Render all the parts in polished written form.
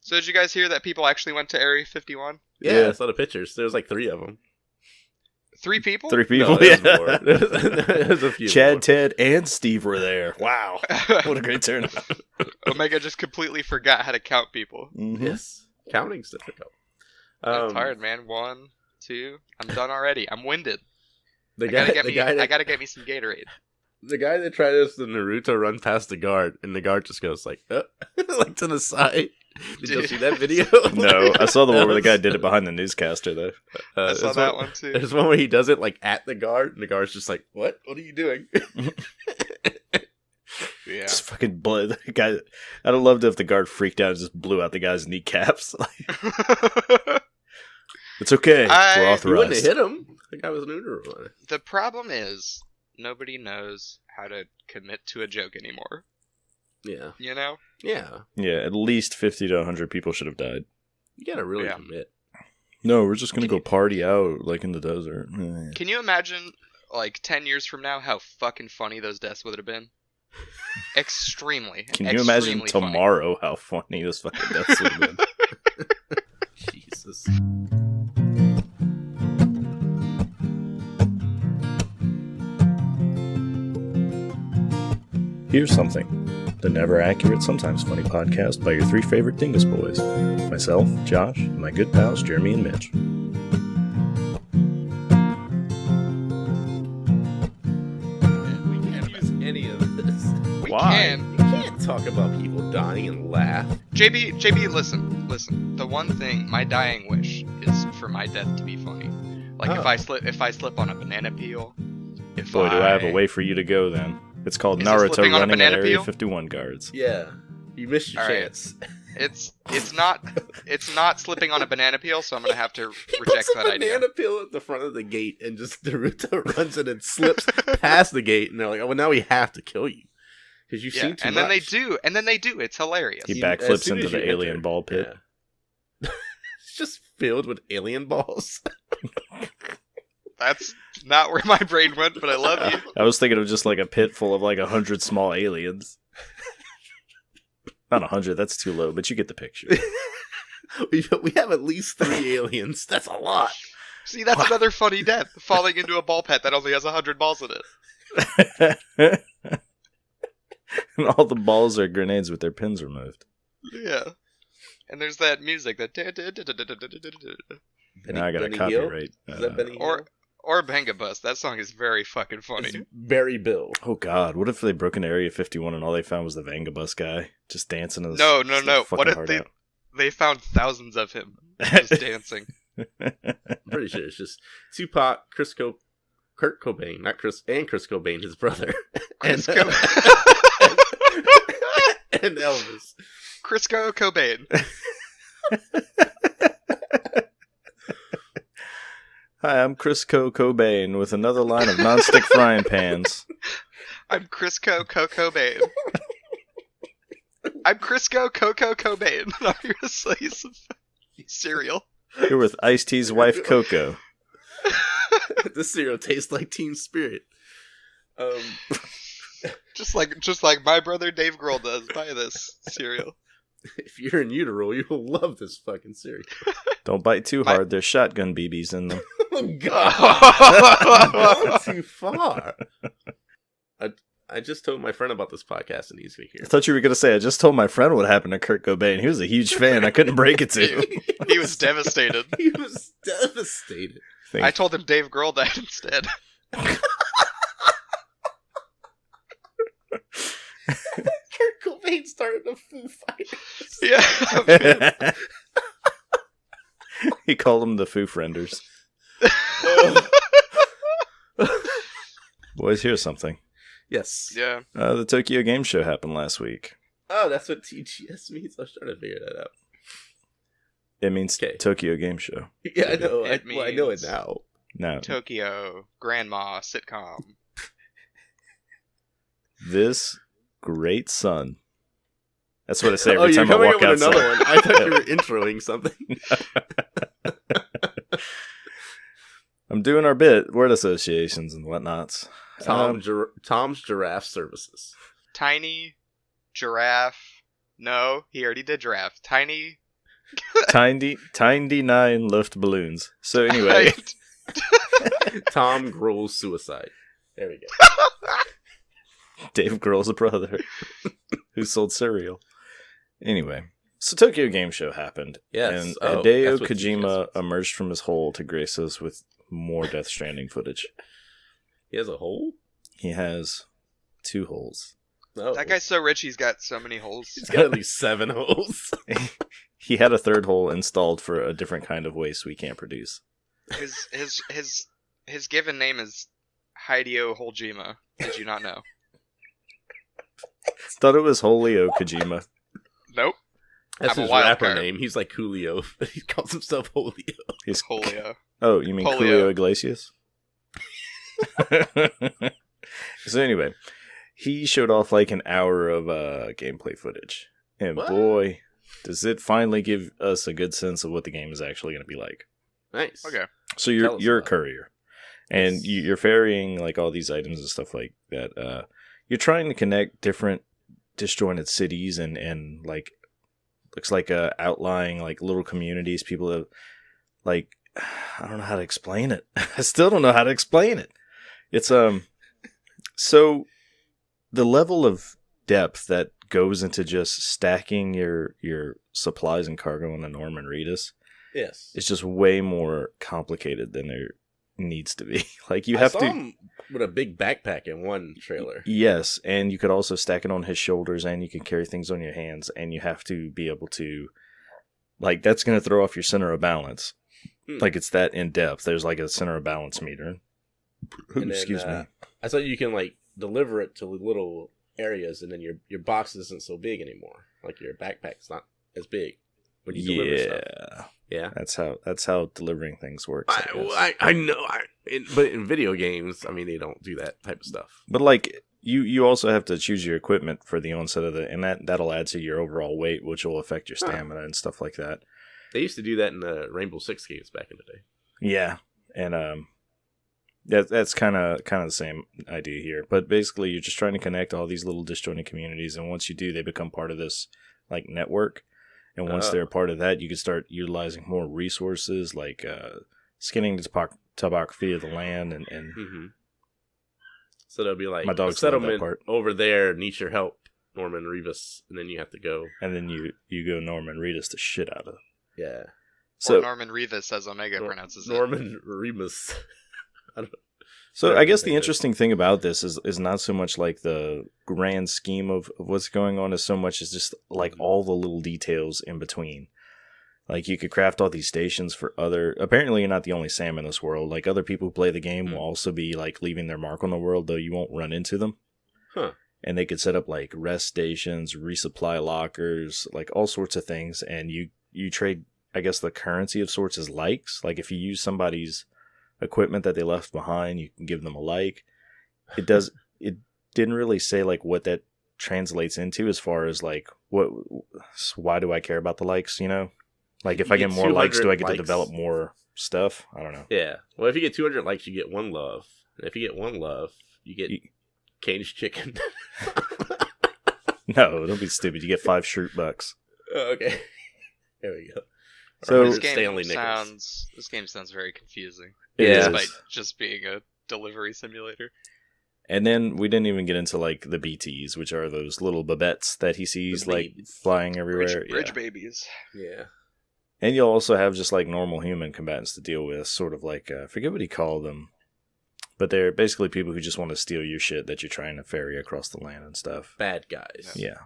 So did you guys hear that people actually went to Area 51? Yeah, I saw the pictures. There was like 3 of them. 3 people? 3 people? No, Yeah. There's a few Chad, more. Ted, and Steve were there. Wow. What a great turnout. Omega just completely forgot how to count people. Mm-hmm. Yes. Counting's difficult. I'm tired, man. 1, 2. I'm done already. I'm winded. I I gotta get me some Gatorade. The guy that tried us the Naruto run past the guard, and the guard just goes like, like to the side. Did you see that video? No, I saw the one where the guy did it behind the newscaster, though. I saw that one too. There's one where he does it like at the guard, and the guard's just like, "What? What are you doing?" Yeah. Just fucking blow the guy. I'd have loved it if the guard freaked out and just blew out the guy's kneecaps. It's okay. We're You authorized. wouldn't have hit him. The guy was neutral on it. The problem is nobody knows how to commit to a joke anymore. Yeah. You know? Yeah. Yeah, at least 50 to 100 people should have died. You gotta really commit. No, we're just gonna go party out, like in the desert. Can you imagine, like, 10 years from now, how fucking funny those deaths would have been? Extremely. Can you imagine funny. tomorrow how funny this fucking deaths would have been? Jesus. Here's something. The never accurate, sometimes funny podcast by your 3 favorite Dingus boys. Myself, Josh, and my good pals Jeremy and Mitch. We can't use any of this. We Why? can. You can't talk about people dying and laugh. JB, listen. The one thing, my dying wish is for my death to be funny. Like if I slip on a banana peel. Boy, do I have a way for you to go then. It's called Is it Naruto slipping on a running at banana Area peel? 51 guards. Yeah. You missed your All right. chance. It's not slipping on a banana peel, so I'm gonna have to He reject puts a that banana idea. peel at the front of the gate and just Naruto runs it and slips past the gate, and they're like, "Oh, well, now we have to kill you because you've seen too and much." then they do. It's hilarious. He As backflips soon into as the you alien enter- ball pit. Yeah. It's just filled with alien balls. That's not where my brain went, but I love you. I was thinking of just like a pit full of like 100 small aliens. Not 100, that's too low, but you get the picture. We have at least 3 aliens. That's a lot. See, that's another funny death, falling into a ball pit that only has 100 balls in it. And all the balls are grenades with their pins removed. Yeah. And there's that music that Now I got a Benny Hill? copyright. Is that Benny Hill? or Banga Bus. That song is very fucking funny. It's Barry Bill. Oh god, what if they broke into Area 51 and all they found was the Vangabus guy just dancing his No. fucking What if heart they out? they found thousands of him just dancing? I'm pretty sure it's just Tupac, Kurt Cobain, not Chris, and Chris Cobain, his brother, and and Elvis. Crisco Cobain. Hi, I'm Crisco Cobain with another line of nonstick frying pans. I'm Crisco Cobain. I'm Crisco Coco Cobain. I'm here to sell you some cereal. You're with Ice-T's wife, Coco. This cereal tastes like Team Spirit. Just like my brother Dave Grohl does. Buy this cereal. If you're in utero, you'll love this fucking cereal. Don't bite too hard, there's shotgun BBs in them. Oh God! Not too far. I just told my friend about this podcast and he's gonna hear. I thought you were going to say, I just told my friend what happened to Kurt Cobain. He was a huge fan. I couldn't break it to him. He was devastated. He was devastated. I told him Dave Grohl died instead. Kurt Cobain started the Foo Fighters. Yeah. He called them the Foo Frienders. Boys, here's something. Yes. Yeah. The Tokyo Game Show happened last week. Oh, that's what TGS means. I was trying to figure that out. It means Okay. Tokyo Game Show. Yeah, I know. It I know it means- now. Now, Tokyo, Grandma, sitcom. this great sun. That's what I say Oh, every you're time I coming walk up with outside. another one. I thought you were introing something. I'm doing our bit, word associations and whatnots. Tom's Giraffe Services. Tiny, giraffe. No, he already did giraffe. Tiny, Tiny 9 Luft balloons. So anyway, Tom Grohl's suicide. There we go. Dave Grohl's brother who sold cereal. Anyway, so Tokyo Game Show happened. Yes. And Oh, Hideo that's what Kojima emerged from his hole to grace us with more Death Stranding footage. He has a hole? He has 2 holes. Oh. That guy's so rich, he's got so many holes. He's got at least 7 holes. He had a 3rd hole installed for a different kind of waste we can't produce. His given name is Hideo Holejima. Did you not know? Thought it was Holio Kojima. Nope. That's I'm a his wild rapper card. name. He's like Julio. He calls himself Julio. He's Polio. Oh, you mean Polio. Julio Iglesias? So anyway, he showed off like an hour of gameplay footage. And What? boy, does it finally give us a good sense of what the game is actually going to be like. Nice. Okay. So Tell us you're a about it. courier. And Yes. you're ferrying like all these items and stuff like that. You're trying to connect different disjointed cities and like looks like outlying like little communities. People have like I don't know how to explain it. I still don't know how to explain it. It's so the level of depth that goes into just stacking your supplies and cargo on the Norman Reedus Yes. is just way more complicated than there needs to be. Like you I have saw to him with a big backpack in one trailer. Yes, and you could also stack it on his shoulders and you can carry things on your hands and you have to be able to like that's going to throw off your center of balance. Like it's that in depth. There's like a center of balance meter. And then, Excuse me. I thought you can like deliver it to little areas, and then your box isn't so big anymore. Like your backpack's not as big when you deliver stuff. Yeah, That's how delivering things works. I guess. I know. But in video games, I mean, they don't do that type of stuff. But like you also have to choose your equipment for the onset of and that'll add to your overall weight, which will affect your stamina and stuff like that. They used to do that in the Rainbow Six games back in the day. Yeah, and that's kind of the same idea here. But basically, you're just trying to connect all these little disjointed communities, and once you do, they become part of this like network. And once they're a part of that, you can start utilizing more resources, like scanning the topography of the land, and Mm-hmm. So they'll be like, My a dogs love that settlement part. over there needs your help, Norman Reedus, and then you have to go. and then you go Norman Reedus the shit out of. Yeah. So So Norman Reedus, as Omega pronounces it. Norman Reedus. So I guess the Okay. interesting thing about this is not so much like the grand scheme of what's going on as so much as just like all the little details in between. Like you could craft all these stations for apparently you're not the only Sam in this world. Like other people who play the game will also be like leaving their mark on the world, though you won't run into them. Huh. And they could set up like rest stations, resupply lockers, like all sorts of things. And you trade, I guess the currency of sorts is likes. Like if you use somebody's equipment that they left behind, you can give them a like. It didn't really say like what that translates into as far as like why do I care about the likes, you know? Like if You I get get more likes, do I get 200 to develop more stuff? I don't know. Yeah. Well, if you get 200 likes, you get 1 love. And if you get 1 love, you get caged chicken. No, don't be stupid. You get 5 shirt bucks. Oh, okay. There we go. So- This Stanley game Nichols. sounds very confusing. It Yeah. is. Despite just being a delivery simulator. And then we didn't even get into like the BTs, which are those little babettes that he sees The like babies. flying everywhere. Bridge Yeah. babies. Yeah. And you'll also have just like normal human combatants to deal with, sort of like I forget what he called them, but they're basically people who just want to steal your shit that you're trying to ferry across the land and stuff. Bad guys. Yeah,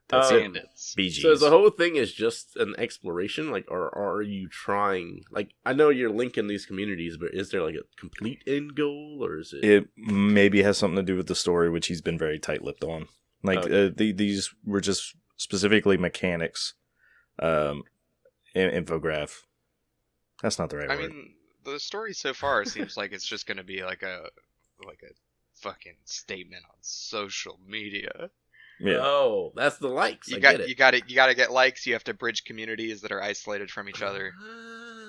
that's Uh, it. Bandits. BGs. So the whole thing is just an exploration, like, or are you trying? Like, I know you're linking these communities, but is there like a complete end goal, or is it? It maybe has something to do with the story, which he's been very tight-lipped on. Like Okay. these were just specifically mechanics, infograph. That's not the right I word. mean, the story so far seems like it's just going to be like a fucking statement on social media. Yeah. Oh, that's the likes. You I got get it. you got to get likes. You have to bridge communities that are isolated from each other.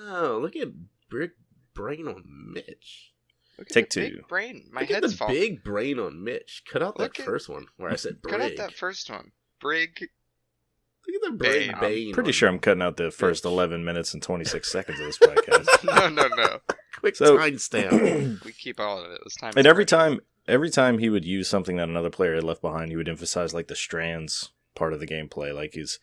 Oh, look at big brain on Mitch. Look at Take the big 2. brain. My Look at head's the falling. big brain on Mitch. Cut out Look that at- first one where I said brig. Cut out that first one. Brig. Look at the brain Bane. Bane. Pretty sure I'm cutting out the first 11 minutes and 26 seconds of this podcast. No. Quick So- timestamp. We keep all of it. This time. And every time he would use something that another player had left behind, he would emphasize like the strands part of the gameplay, like he's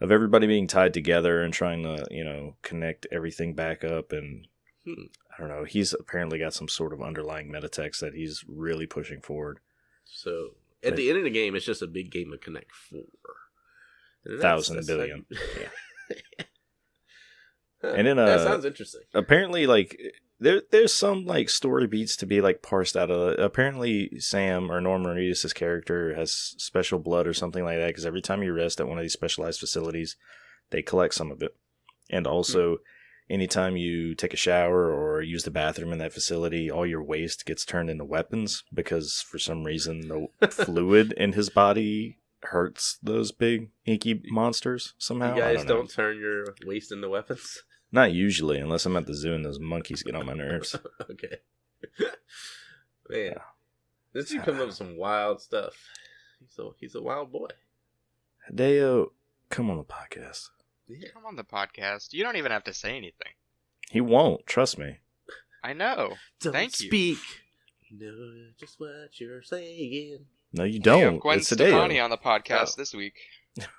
of everybody being tied together and trying to, connect everything back up. And I don't know, he's apparently got some sort of underlying metatext that he's really pushing forward. So at the end of the game, it's just a big game of Connect 4. And 1,000 billion. Yeah. And then that sounds interesting. apparently, like there's some like story beats to be like parsed out of it. Apparently, Sam or Norman Reedus' character has special blood or something like that, because every time you rest at one of these specialized facilities, they collect some of it. And also, anytime you take a shower or use the bathroom in that facility, all your waste gets turned into weapons, because for some reason the fluid in his body hurts those big inky monsters somehow. You I guys don't know. don't turn your waste into weapons? Not usually, unless I'm at the zoo and those monkeys get on my nerves. Okay. Man. This dude comes up with some wild stuff. He's a wild boy. Hideo, come on the podcast. Yeah. Come on the podcast. You don't even have to say anything. He won't, trust me. I know. Don't Thank you. speak. You know just what you're saying. No, you We don't. have Gwen It's Stefani Hideo. on the podcast Oh. this week.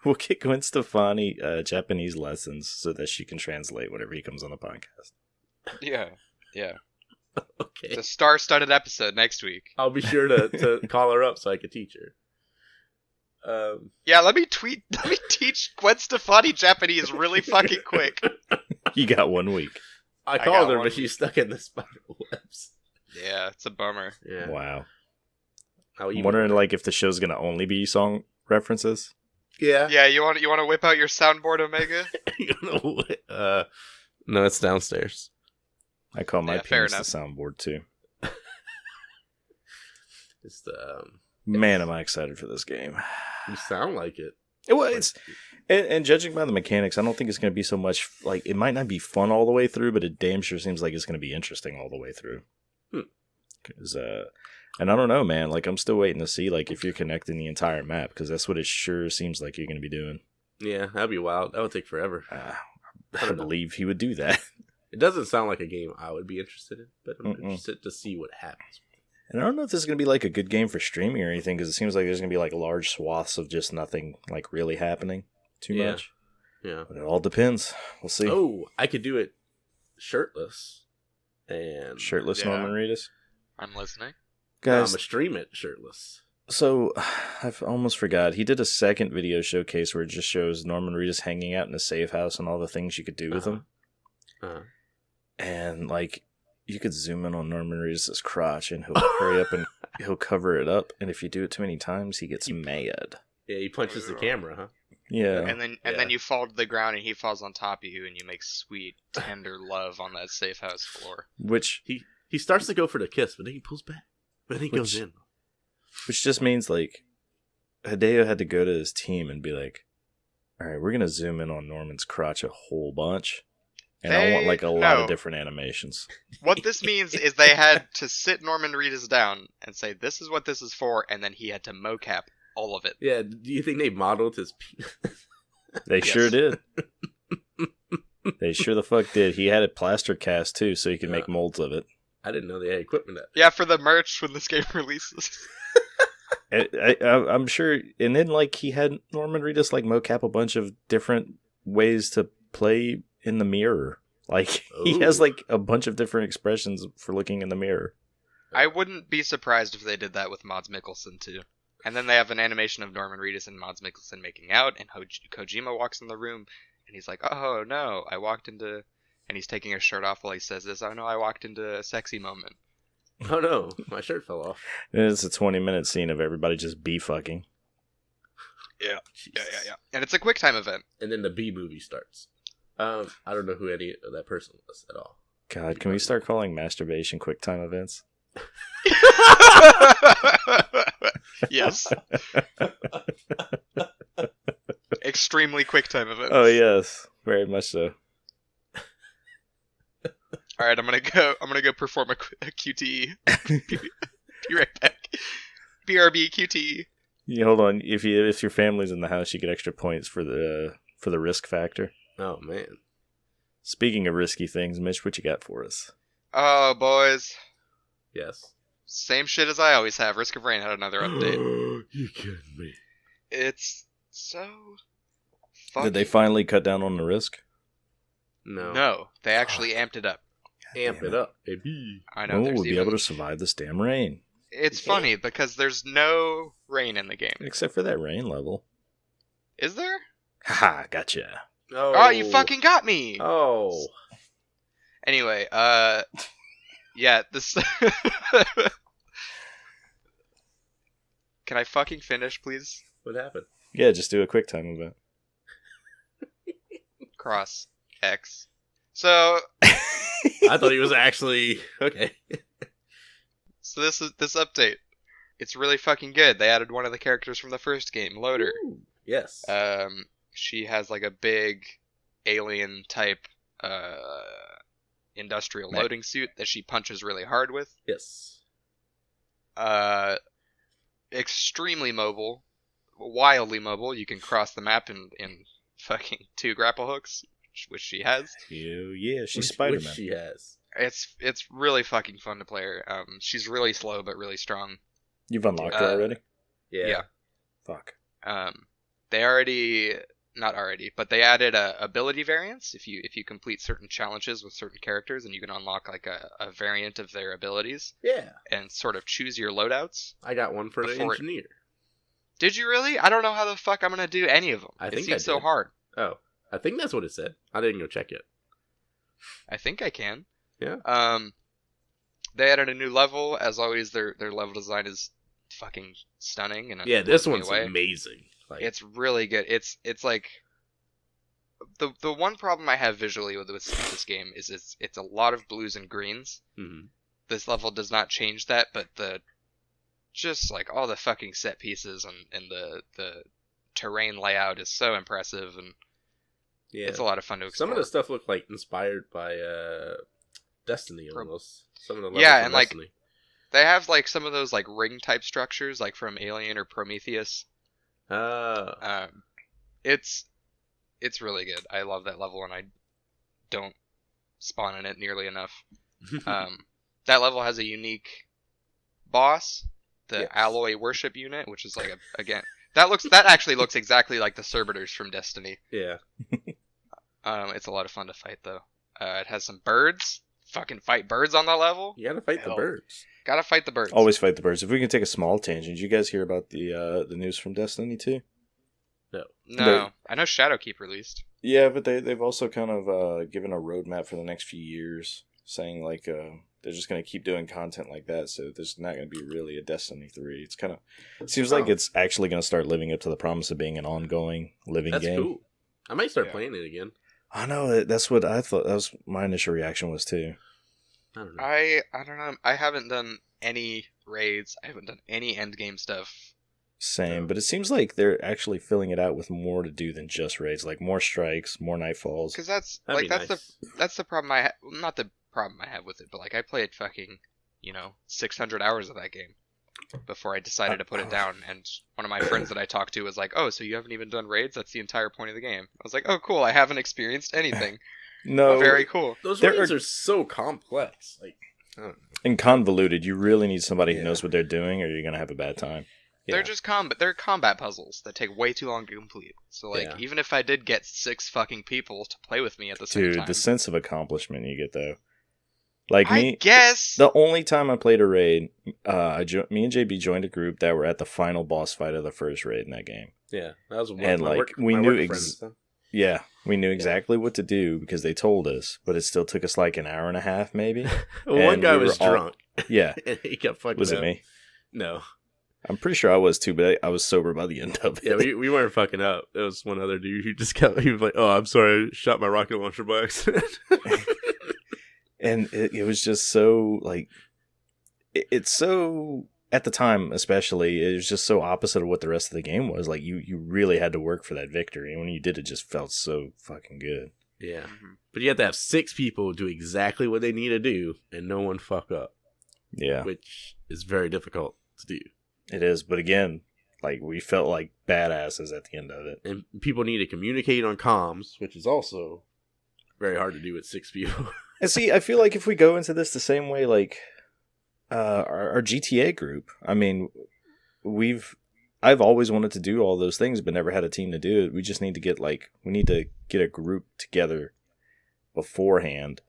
We'll get Gwen Stefani Japanese lessons so that she can translate whatever he comes on the podcast. Yeah. Okay. It's a star-studded episode next week. I'll be sure to call her up so I can teach her. Yeah, let me teach Gwen Stefani Japanese really fucking quick. You got 1 week. I got called her, one. but she's stuck in the spider webs. Yeah, it's a bummer. Yeah. Wow. How I'm wondering like if the show's gonna only be song references. Yeah. Yeah, you want to whip out your soundboard, Omega? You know what? No, it's downstairs. I call my Yeah, fair penis the soundboard too. It's the Man, am I excited for this game. you sound like it. Well, it's and judging by the mechanics, I don't think it's going to be so much like it might not be fun all the way through, but it damn sure seems like it's going to be interesting all the way through. Because and I don't know, man. Like I'm still waiting to see like if you're connecting the entire map, because that's what it sure seems like you're going to be doing. Yeah, that'd be wild. That would take forever. I believe he would do that. It doesn't sound like a game I would be interested in, but I'm Mm-mm. interested to see what happens. And I don't know if this is going to be like a good game for streaming or anything, because it seems like there's going to be like large swaths of just nothing like really happening too Yeah. much. Yeah. But it all depends. We'll see. Oh, I could do it shirtless. And Shirtless Yeah. Norman Reedus. I'm listening. No, I'm Guys, gonna stream it shirtless. so I've almost forgot. He did a second video showcase where it just shows Norman Reedus hanging out in a safe house and all the things you could do with him. Uh-huh. And like you could zoom in on Norman Reedus' crotch and he'll hurry up and he'll cover it up. And if you do it too many times, he gets mad. Yeah, he punches the camera, huh? Yeah. And then you fall to the ground and he falls on top of you and you make sweet, tender love on that safe house floor. Which He starts to go for the kiss, but then he pulls back. But then he goes in. Which just means, like, Hideo had to go to his team and be like, all right, we're going to zoom in on Norman's crotch a whole bunch. And I want, like, a lot of different animations. What this means is they had to sit Norman Reedus down and say, this is what this is for, and then he had to mocap all of it. Yeah, do you think they modeled his penis? They Yes. sure did. They sure the fuck did. He had it plaster cast, too, so he could make molds of it. I didn't know they had equipment that. Yeah, for the merch when this game releases. I'm sure. And then, like, he had Norman Reedus, like, mocap a bunch of different ways to play in the mirror. Like, he has, Ooh. like, a bunch of different expressions for looking in the mirror. I wouldn't be surprised if they did that with Mads Mikkelsen, too. And then they have an animation of Norman Reedus and Mads Mikkelsen making out, and Kojima walks in the room, and he's like, oh, no, I walked into... And he's taking his shirt off while he says this. Oh, no, I walked into a sexy moment. Oh no, my shirt fell off. And it's a 20-minute scene of everybody just bee-fucking. Yeah. Jesus. Yeah. And it's a QuickTime event. And then the B movie starts. I don't know who any of that person was at all. God, can we start calling masturbation QuickTime events? Yes. Extremely QuickTime event. Oh, yes. Very much so. All right, I'm gonna go perform a QTE. Be right back. BRB QTE. Yeah, hold on. If your family's in the house, you get extra points for the risk factor. Oh man. Speaking of risky things, Mitch, what you got for us? Oh, boys. Yes. Same shit as I always have. Risk of Rain had another update. You kidding me? It's so Did they finally cut down on the risk? No, they actually amped it up. Amp it up, baby. I know. We'll be able to survive this damn rain. It's funny because there's no rain in the game. Except for that rain level. Is there? Haha, gotcha. Oh, you fucking got me! Oh. Anyway, yeah, this... Can I fucking finish, please? What happened? Yeah, just do a quick time event. Cross X. So... I thought he was actually... Okay. So this update. It's really fucking good. They added one of the characters from the first game, Loader. Ooh, yes. She has like a big alien type industrial loading suit that she punches really hard with. Yes. Extremely mobile, wildly mobile. You can cross the map in fucking 2 grapple hooks, which she has. Ew, yeah, she's Which Spider-Man. she has. It's really fucking fun to play her. She's really slow but really strong. You've unlocked her already? Yeah. Fuck. They not already, but they added ability variants. If you complete certain challenges with certain characters, and you can unlock like a variant of their abilities. Yeah. And sort of choose your loadouts. I got one for the engineer. Did you really? I don't know how the fuck I'm gonna do any of them. I think it seems so hard. Oh, I think that's what it said. I didn't go check yet. I think I can. Yeah. They added a new level. As always, their level design is fucking stunning. And yeah, this one's amazing. Like, it's really good. It's like the one problem I have visually with this game is it's a lot of blues and greens. Mm-hmm. This level does not change that, but just like all the fucking set pieces and the terrain layout is so impressive, and yeah, it's a lot of fun to explore. Some of the stuff looked like inspired by Destiny almost. Some of the levels and Destiny. Like they have like some of those like ring type structures like from Alien or Prometheus. It's really good. I love that level, and I don't spawn in it nearly enough. That level has a unique boss, the Alloy Worship Unit, which is like that actually looks exactly like the Servitors from Destiny. Yeah. It's a lot of fun to fight though. It has some birds. Fucking fight birds on that level. You gotta fight the birds. Gotta fight the birds. Always fight the birds. If we can take a small tangent, did you guys hear about the news from Destiny 2? No. I know Shadowkeep released. Yeah, but they've also kind of given a roadmap for the next few years, saying like they're just going to keep doing content like that, so there's not going to be really a Destiny 3. It's kind of seems like it's actually going to start living up to the promise of being an ongoing living game. That's cool. I might start playing it again. I know, that's what I thought. That was my initial reaction was too. I don't know. I don't know. I haven't done any raids. I haven't done any endgame stuff. Same, but it seems like they're actually filling it out with more to do than just raids, like more strikes, more nightfalls. Because that's nice. the problem I not the problem I have with it, but like I played fucking 600 hours of that game before I decided to put it down. And one of my friends that I talked to was like, "Oh, so you haven't even done raids? That's the entire point of the game." I was like, "Oh, cool. I haven't experienced anything." No, oh, very cool. Those raids are so complex, like and convoluted. You really need somebody who knows what they're doing, or you're gonna have a bad time. They're just combat puzzles that take way too long to complete. So like, even if I did get 6 fucking people to play with me at the same time, dude, the sense of accomplishment you get though. Like I guess the only time I played a raid, me and JB joined a group that were at the final boss fight of the first raid in that game. Yeah, that was one and of my like we knew exactly what to do because they told us, but it still took us like an hour and a half maybe. One guy was drunk. Yeah, and he kept fucking. Was it me? No. I'm pretty sure I was too, but I was sober by the end of it. Yeah, we weren't fucking up. It was one other dude who just kept. He was like, "Oh, I'm sorry, I shot my rocket launcher by accident." And it was just so like, it's so at the time, especially, it was just so opposite of what the rest of the game was. Like you really had to work for that victory, and when you did, it just felt so fucking good. Yeah, but you have to have 6 people do exactly what they need to do, and no one fuck up. Yeah, which is very difficult to do. It is, but again, Like, we felt like badasses at the end of it. And people need to communicate on comms, which is also very hard to do with 6 people. And see, I feel like if we go into this the same way, like, our GTA group, I mean, I've always wanted to do all those things, but never had a team to do it. We just need to get a group together beforehand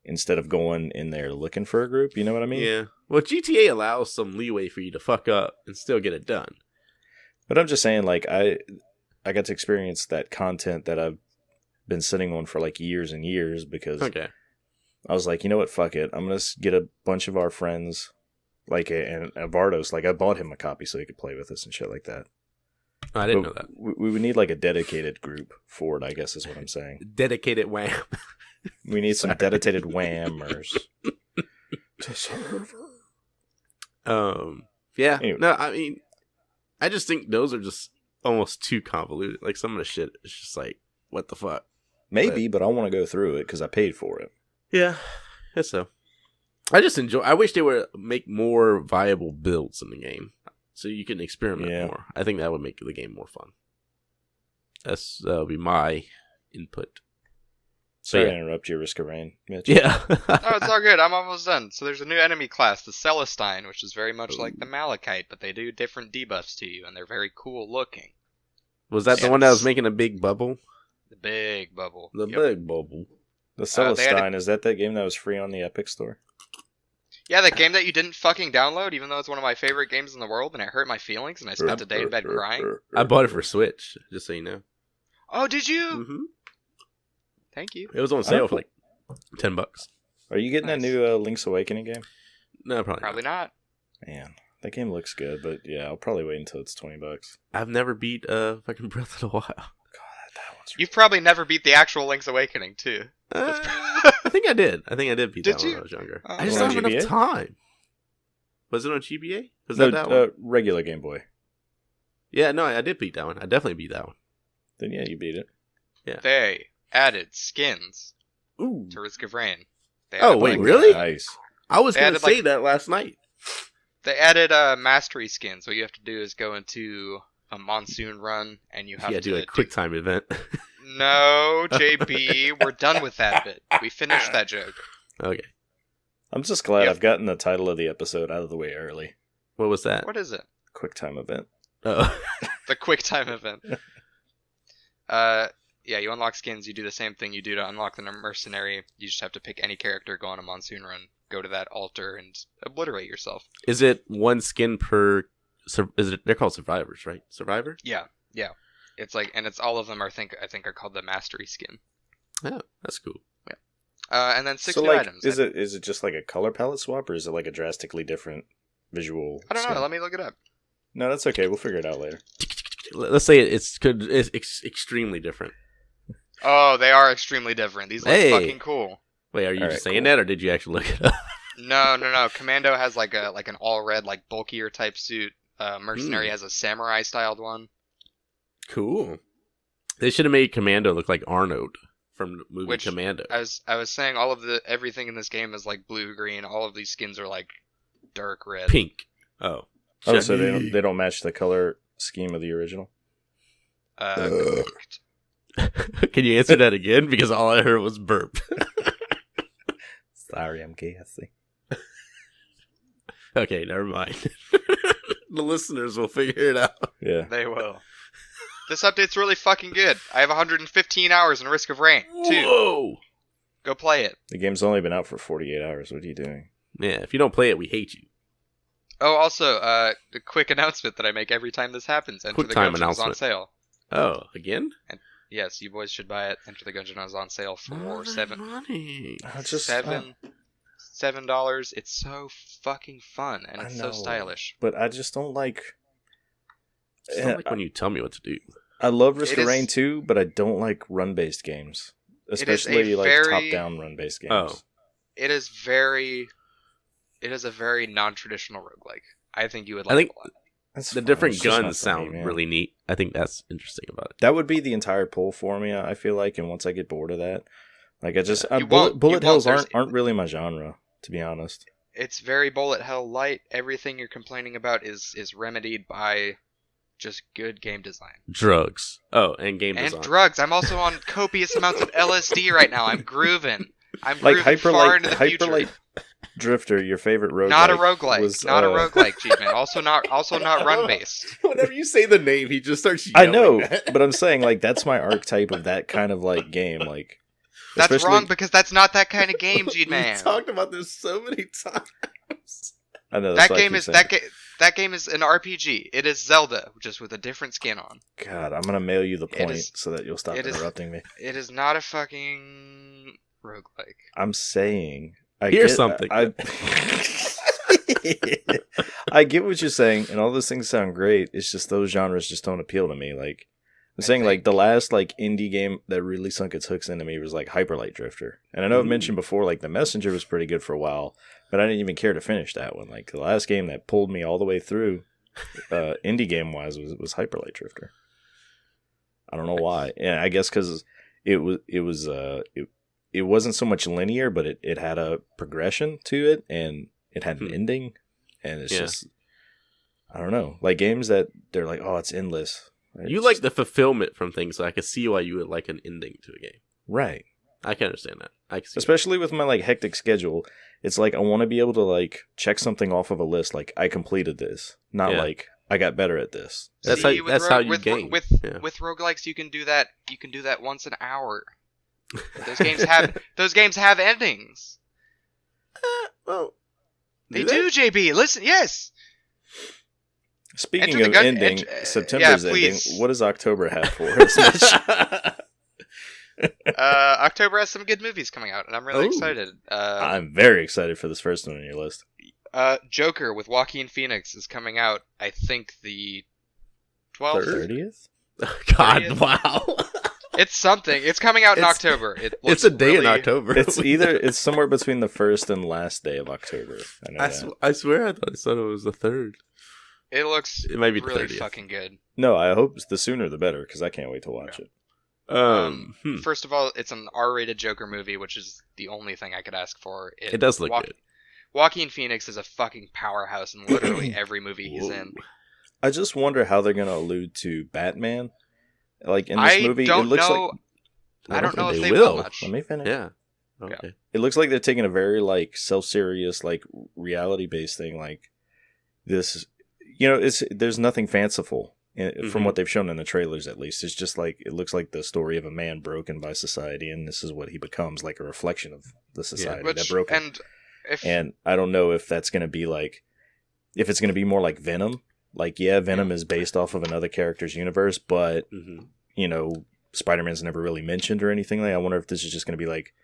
instead of going in there looking for a group. You know what I mean? Yeah. Well, GTA allows some leeway for you to fuck up and still get it done. But I'm just saying, like, I got to experience that content that I've been sitting on for like years and years because I was like, you know what, fuck it. I'm going to get a bunch of our friends, like, and Bardos, like, I bought him a copy so he could play with us and shit like that. I didn't know that. We would need, like, a dedicated group for it, I guess is what I'm saying. Dedicated wham. We need some dedicated whammers. To server. Yeah. Anyway. No, I mean, I just think those are just almost too convoluted. Like, some of the shit is just like, what the fuck? Maybe, but I want to go through it because I paid for it. Yeah, guess so. I wish they would make more viable builds in the game so you can experiment more. I think that would make the game more fun. That'll be my input. Sorry to interrupt your Risk of Rain, Mitch. Yeah. Oh, it's all good. I'm almost done. So there's a new enemy class, the Celestine, which is very much like the Malachite, but they do different debuffs to you, and they're very cool looking. Was that the one that was making a big bubble? The big bubble. Big bubble. The Celestine, is that game that was free on the Epic Store? Yeah, that game that you didn't fucking download, even though it's one of my favorite games in the world, and it hurt my feelings, and I spent a day in bed crying. I bought it for Switch, just so you know. Oh, did you? Mm-hmm. Thank you. It was on sale for like $10. Are you getting that new Link's Awakening game? No, probably not. Man, that game looks good, but yeah, I'll probably wait until it's $20. I've never beat fucking Breath of the Wild. God, that one's. You've probably never beat the actual Link's Awakening, too. I think I did. I did beat that when I was younger. I just don't have enough time. Was it on GBA? Was that one? Regular Game Boy. Yeah, no, I did beat that one. I definitely beat that one. Then yeah, you beat it. Yeah. They added skins to Risk of Rain. Oh, wait, really? Nice. I was going to say that last night. They added mastery skins. What you have to do is go into a monsoon run, and you have to do a quick time event. No, JB, we're done with that bit. We finished that joke. Okay. I'm just glad I've gotten the title of the episode out of the way early. What was that? What is it? Quick time event. Oh. The quick time event. Yeah, you unlock skins. You do the same thing you do to unlock the mercenary. You just have to pick any character, go on a monsoon run, go to that altar, and obliterate yourself. Is it one skin per? They're called survivors, right? Survivor? Yeah. It's like, and it's all of them. I think are called the mastery skin. Oh, that's cool. Yeah. And then 6 new items. Is it just like a color palette swap, or is it like a drastically different visual? I don't know. skin? Let me look it up. No, that's okay. We'll figure it out later. Let's say it's extremely different. Oh, they are extremely different. These look fucking cool. Wait, are you just saying that, or did you actually look it up? No. Commando has like an all red, like bulkier type suit. Mercenary has a samurai styled one. Cool. They should have made Commando look like Arnold from the movie Commando. I was saying everything in this game is like blue green. All of these skins are like dark red. Pink. Oh, so they don't match the color scheme of the original. Correct. Can you answer that again? Because all I heard was burp. Sorry, I'm gassy. Okay, never mind. The listeners will figure it out. Yeah, they will. This update's really fucking good. I have 115 hours in Risk of Rain, too. Whoa! Go play it. The game's only been out for 48 hours. What are you doing? Yeah, if you don't play it, we hate you. Oh, also, a quick announcement that I make every time this happens. Enter the Gungeon is on sale. Oh, again? Yes, you boys should buy it. Enter the Gungeon is on sale for money. $7. It's so fucking fun, and it's so stylish. But I just don't like... It's not like when you tell me what to do. I love Risk of Rain 2, but I don't like run-based games. Especially top-down run-based games. Oh. It is a very non-traditional roguelike. I think you would like it a lot. The different guns sound really neat. I think that's interesting about it. That would be the entire pull for me, I feel like, and once I get bored of that. Like, bullet hells aren't really my genre, to be honest. It's very bullet hell light. Everything you're complaining about is remedied by just good game design. Drugs. Oh, and game design. And drugs. I'm also on copious amounts of LSD right now. I'm grooving. I'm Like grooving far into the future. Hyperlight Drifter, your favorite roguelike. Not a roguelike. Was, not a roguelike, G-Man. Also not run based. Whenever you say the name, he just starts I yelling. know, but I'm saying like that's my archetype of that kind of like game. Like That's especially- wrong because that's not that kind of game, We G-Man. talked about this so many times. I know that's That what I game keep is saying. that game is an RPG. It is Zelda, just with a different skin on. God, I'm gonna mail you the It point is- so that you'll stop it is- interrupting me. It is not a fucking roguelike. I'm saying Here's something. I get what you're saying, and all those things sound great. It's just those genres just don't appeal to me. Like I'm saying, think- like the last like indie game that really sunk its hooks into me was like Hyperlight Drifter, and I know I've mentioned before like The Messenger was pretty good for a while, but I didn't even care to finish that one. Like the last game that pulled me all the way through, indie game wise, was Hyperlight Drifter. I don't know why, and I guess because it wasn't so much linear, but it had a progression to it, and it had an ending, and it's just, I don't know, like games that they're like, oh, it's endless. You like the fulfillment from things, so I could see why you would like an ending to a game. Right. I can understand that. I can see Especially with my like hectic schedule, it's like I want to be able to like check something off of a list, like I completed this, not Yeah. like I got better at this. That's See, how- with that's how you game. With Yeah. roguelikes, you can do that. You can do that once an hour. Those games have endings. well, They do, JB. Listen, yes. Speaking Enter the of gun- ending, enter- September's yeah, ending. please. What does October have for us, Mitch? October has some good movies coming out, and I'm really Ooh. excited. I'm very excited for this first one on your list. Joker with Joaquin Phoenix is coming out. I think the 12th. 30th? God, 30th? wow. It's something. It's coming out in It's- October. It It's looks a day in really- October. It's somewhere between the first and last day of October. I know that. I swear I thought it was the 3rd. It looks It might be the really 30th. fucking good. No, I hope the sooner the better because I can't wait to watch it. First of all, it's an R-rated Joker movie, which is the only thing I could ask for. It does look good. Joaquin Phoenix is a fucking powerhouse in literally every movie he's in. I just wonder how they're going to allude to Batman. Like in this I movie, don't it looks know. like I don't know if they they will will. much. let me finish. Yeah. Okay. It looks like they're taking a very like self-serious, like reality-based thing. Like this, there's nothing fanciful from Mhm. what they've shown in the trailers. At least it's just like it looks like the story of a man broken by society, and this is what he becomes, like a reflection of the society that Which broke him. And I don't know if that's going to be like, if it's going to be more like Venom. Like, yeah, Venom is based off of another character's universe, but Spider-Man's never really mentioned or anything. Like, I wonder if this is just going to be like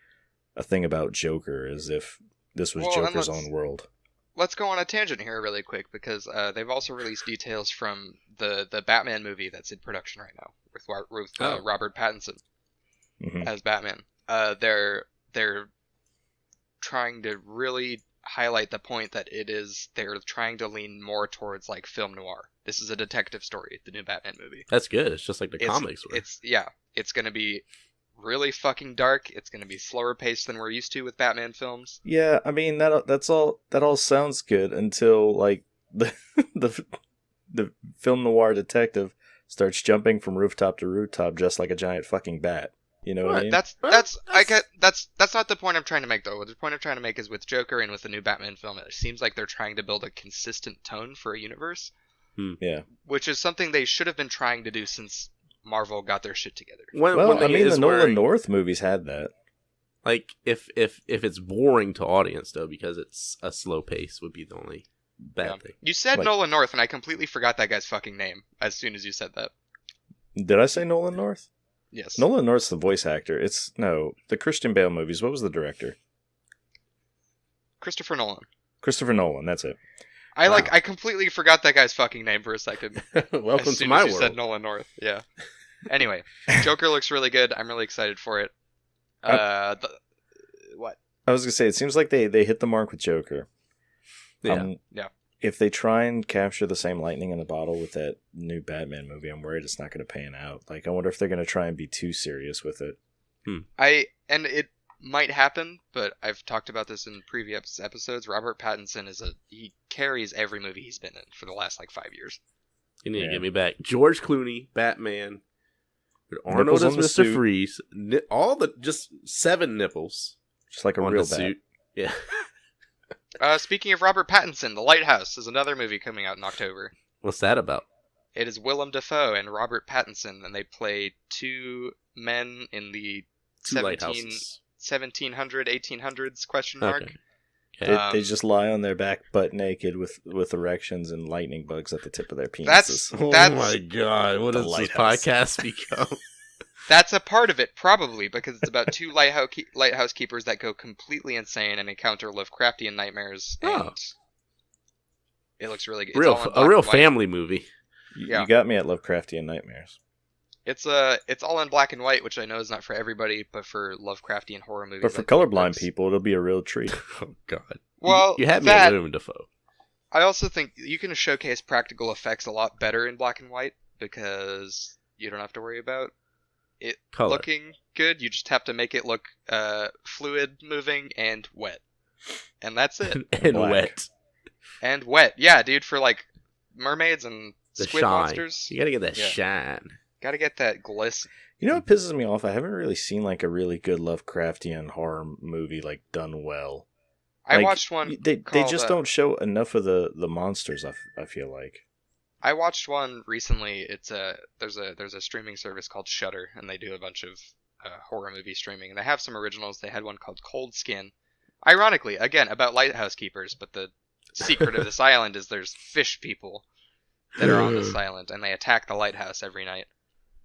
a thing about Joker, as if this was Joker's own world. Let's go on a tangent here really quick because they've also released details from the Batman movie that's in production right now with Robert Pattinson as Batman. They're trying to really highlight the point that they're trying to lean more towards like film noir. This is a detective story, the new Batman movie. That's good. It's just like the comics were. It's going to be really fucking dark. It's going to be slower paced than we're used to with Batman films. Yeah, I mean that all sounds good until like the film noir detective starts jumping from rooftop to rooftop just like a giant fucking bat. You know what I mean? That's not the point I'm trying to make though. The point I'm trying to make is with Joker and with the new Batman film, it seems like they're trying to build a consistent tone for a universe. Yeah. Which is something they should have been trying to do since Marvel got their shit together. The Nolan North movies had that. Like if it's boring to audience though, because it's a slow pace, would be the only bad thing. You said Nolan North, and I completely forgot that guy's fucking name as soon as you said that. Did I say Nolan North? Yes. Nolan North's the voice actor. It's the Christian Bale movies. What was the director? Christopher Nolan. Christopher Nolan. That's it. I completely forgot that guy's fucking name for a second. Welcome as soon to my as you world. said Nolan North. Yeah. Anyway, Joker looks really good. I'm really excited for it. What? I was gonna say it seems like they hit the mark with Joker. Yeah. Yeah. If they try and capture the same lightning in the bottle with that new Batman movie, I'm worried it's not going to pan out. Like, I wonder if they're going to try and be too serious with it. And it might happen, but I've talked about this in previous episodes. Robert Pattinson he carries every movie he's been in for the last like 5 years. You need to get me back. George Clooney, Batman. Arnold Nipples as on the Mr. suit. Freeze. All the just 7 nipples Just like a on real the bat. suit. Yeah. Speaking of Robert Pattinson, The Lighthouse is another movie coming out in October. What's that about? It is Willem Dafoe and Robert Pattinson, and they play two men in the 2 lighthouses. 1700, 1800s question mark. Okay. They just lie on their back butt naked with erections and lightning bugs at the tip of their penises. That's Oh my god, what The does this lighthouse. podcast become? That's a part of it, probably, because it's about two lighthouse keepers that go completely insane and encounter Lovecraftian nightmares, and Oh. it looks really good. It's all in a black real and white. family movie. Yeah. You got me at Lovecraftian nightmares. It's all in black and white, which I know is not for everybody, but for Lovecraftian horror movies. But for I think it colorblind works. people, it'll be a real treat. Oh god. Well, you had me that- at Willem Dafoe. I also think you can showcase practical effects a lot better in black and white because you don't have to worry about it Color. looking good. You just have to make it look fluid, moving, and wet, and that's it. And Black. wet. And wet, yeah, dude. For like mermaids and The squid shine. monsters, You gotta get that Yeah. shine. gotta get that glisten. You know what pisses me off? I haven't really seen like a really good Lovecraftian horror movie like done well. I Like, watched one. They called, just don't show enough of the monsters. I feel like. I watched one recently. There's a streaming service called Shudder, and they do a bunch of horror movie streaming. And they have some originals. They had one called Cold Skin. Ironically, again about lighthouse keepers, but the secret of this island is there's fish people that are on this island, and they attack the lighthouse every night.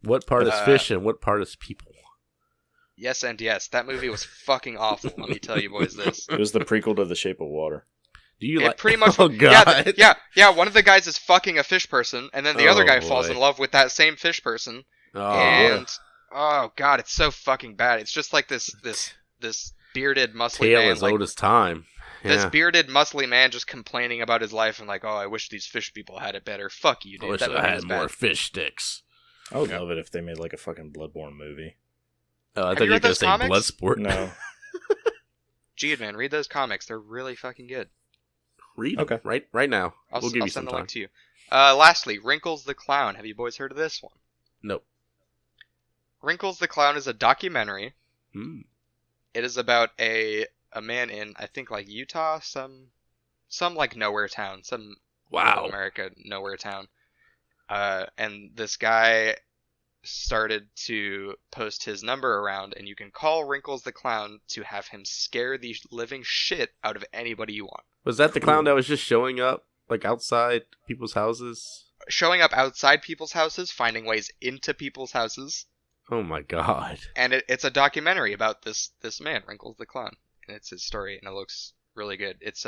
What part is fish and what part is people? Yes and yes, that movie was fucking awful. Let me tell you boys this. It was the prequel to The Shape of Water. Do you It like? pretty much. Oh god. Yeah. One of the guys is fucking a fish person, and then the other Oh, guy falls boy. in love with that same fish person. Oh, And oh god, it's so fucking bad. It's just like this bearded, muscly tale man, as like, old as time. this Yeah. bearded, muscly man just complaining about his life and like, oh, I wish these fish people had it better. Fuck you, I dude. wish That I movie had was more bad. fish sticks. I would love it if they made like a fucking Bloodborne movie. Oh, I Have thought you you were read gonna those say comics? Bloodsport. No. Gee, man, read those comics. They're really fucking good. Read 'em Okay. right now. I'll we'll give you send some the time. link to you. Lastly, Wrinkles the Clown. Have you boys heard of this one? Nope. Wrinkles the Clown is a documentary. Hmm. It is about a man in, I think, like Utah, some like nowhere town, some Wow. middle America nowhere town. And this guy started to post his number around, and you can call Wrinkles the Clown to have him scare the living shit out of anybody you want. Was that the clown that was just showing up like outside people's houses? Showing up outside people's houses, finding ways into people's houses, Oh my god. and it's a documentary about this man, Wrinkles the Clown, and it's his story, and it looks really good. It's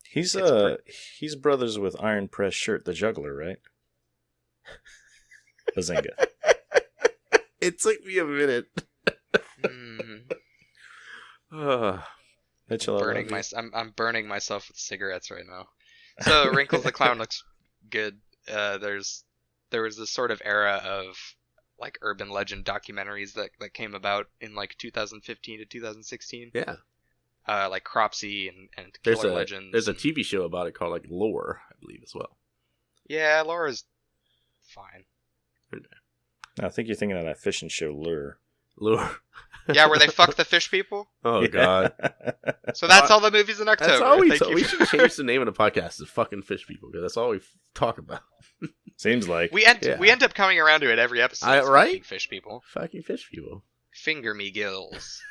He's It's he's brothers with Iron Press Shirt the Juggler, right? Bazinga. It took me a minute. Mitchell, I burning love you. I'm burning myself with cigarettes right now. So Wrinkles the Clown looks good. There was this sort of era of like urban legend documentaries that came about in like 2015 to 2016. Yeah. Like Cropsy and There's Killer a Legends. there's a TV show about it called like Lore, I believe as well. Yeah, Laura's fine. I think you're thinking of that fishing show Lure. Lure. Yeah, where they fuck the fish people. Oh god. So that's all the movies in October. That's all we Thank you. we should change the name of the podcast to fucking fish people because that's all we talk about. Seems like. We end Yeah. we end up coming around to it every episode. It's Right? fucking fish people. Fucking fish people. Finger me gills.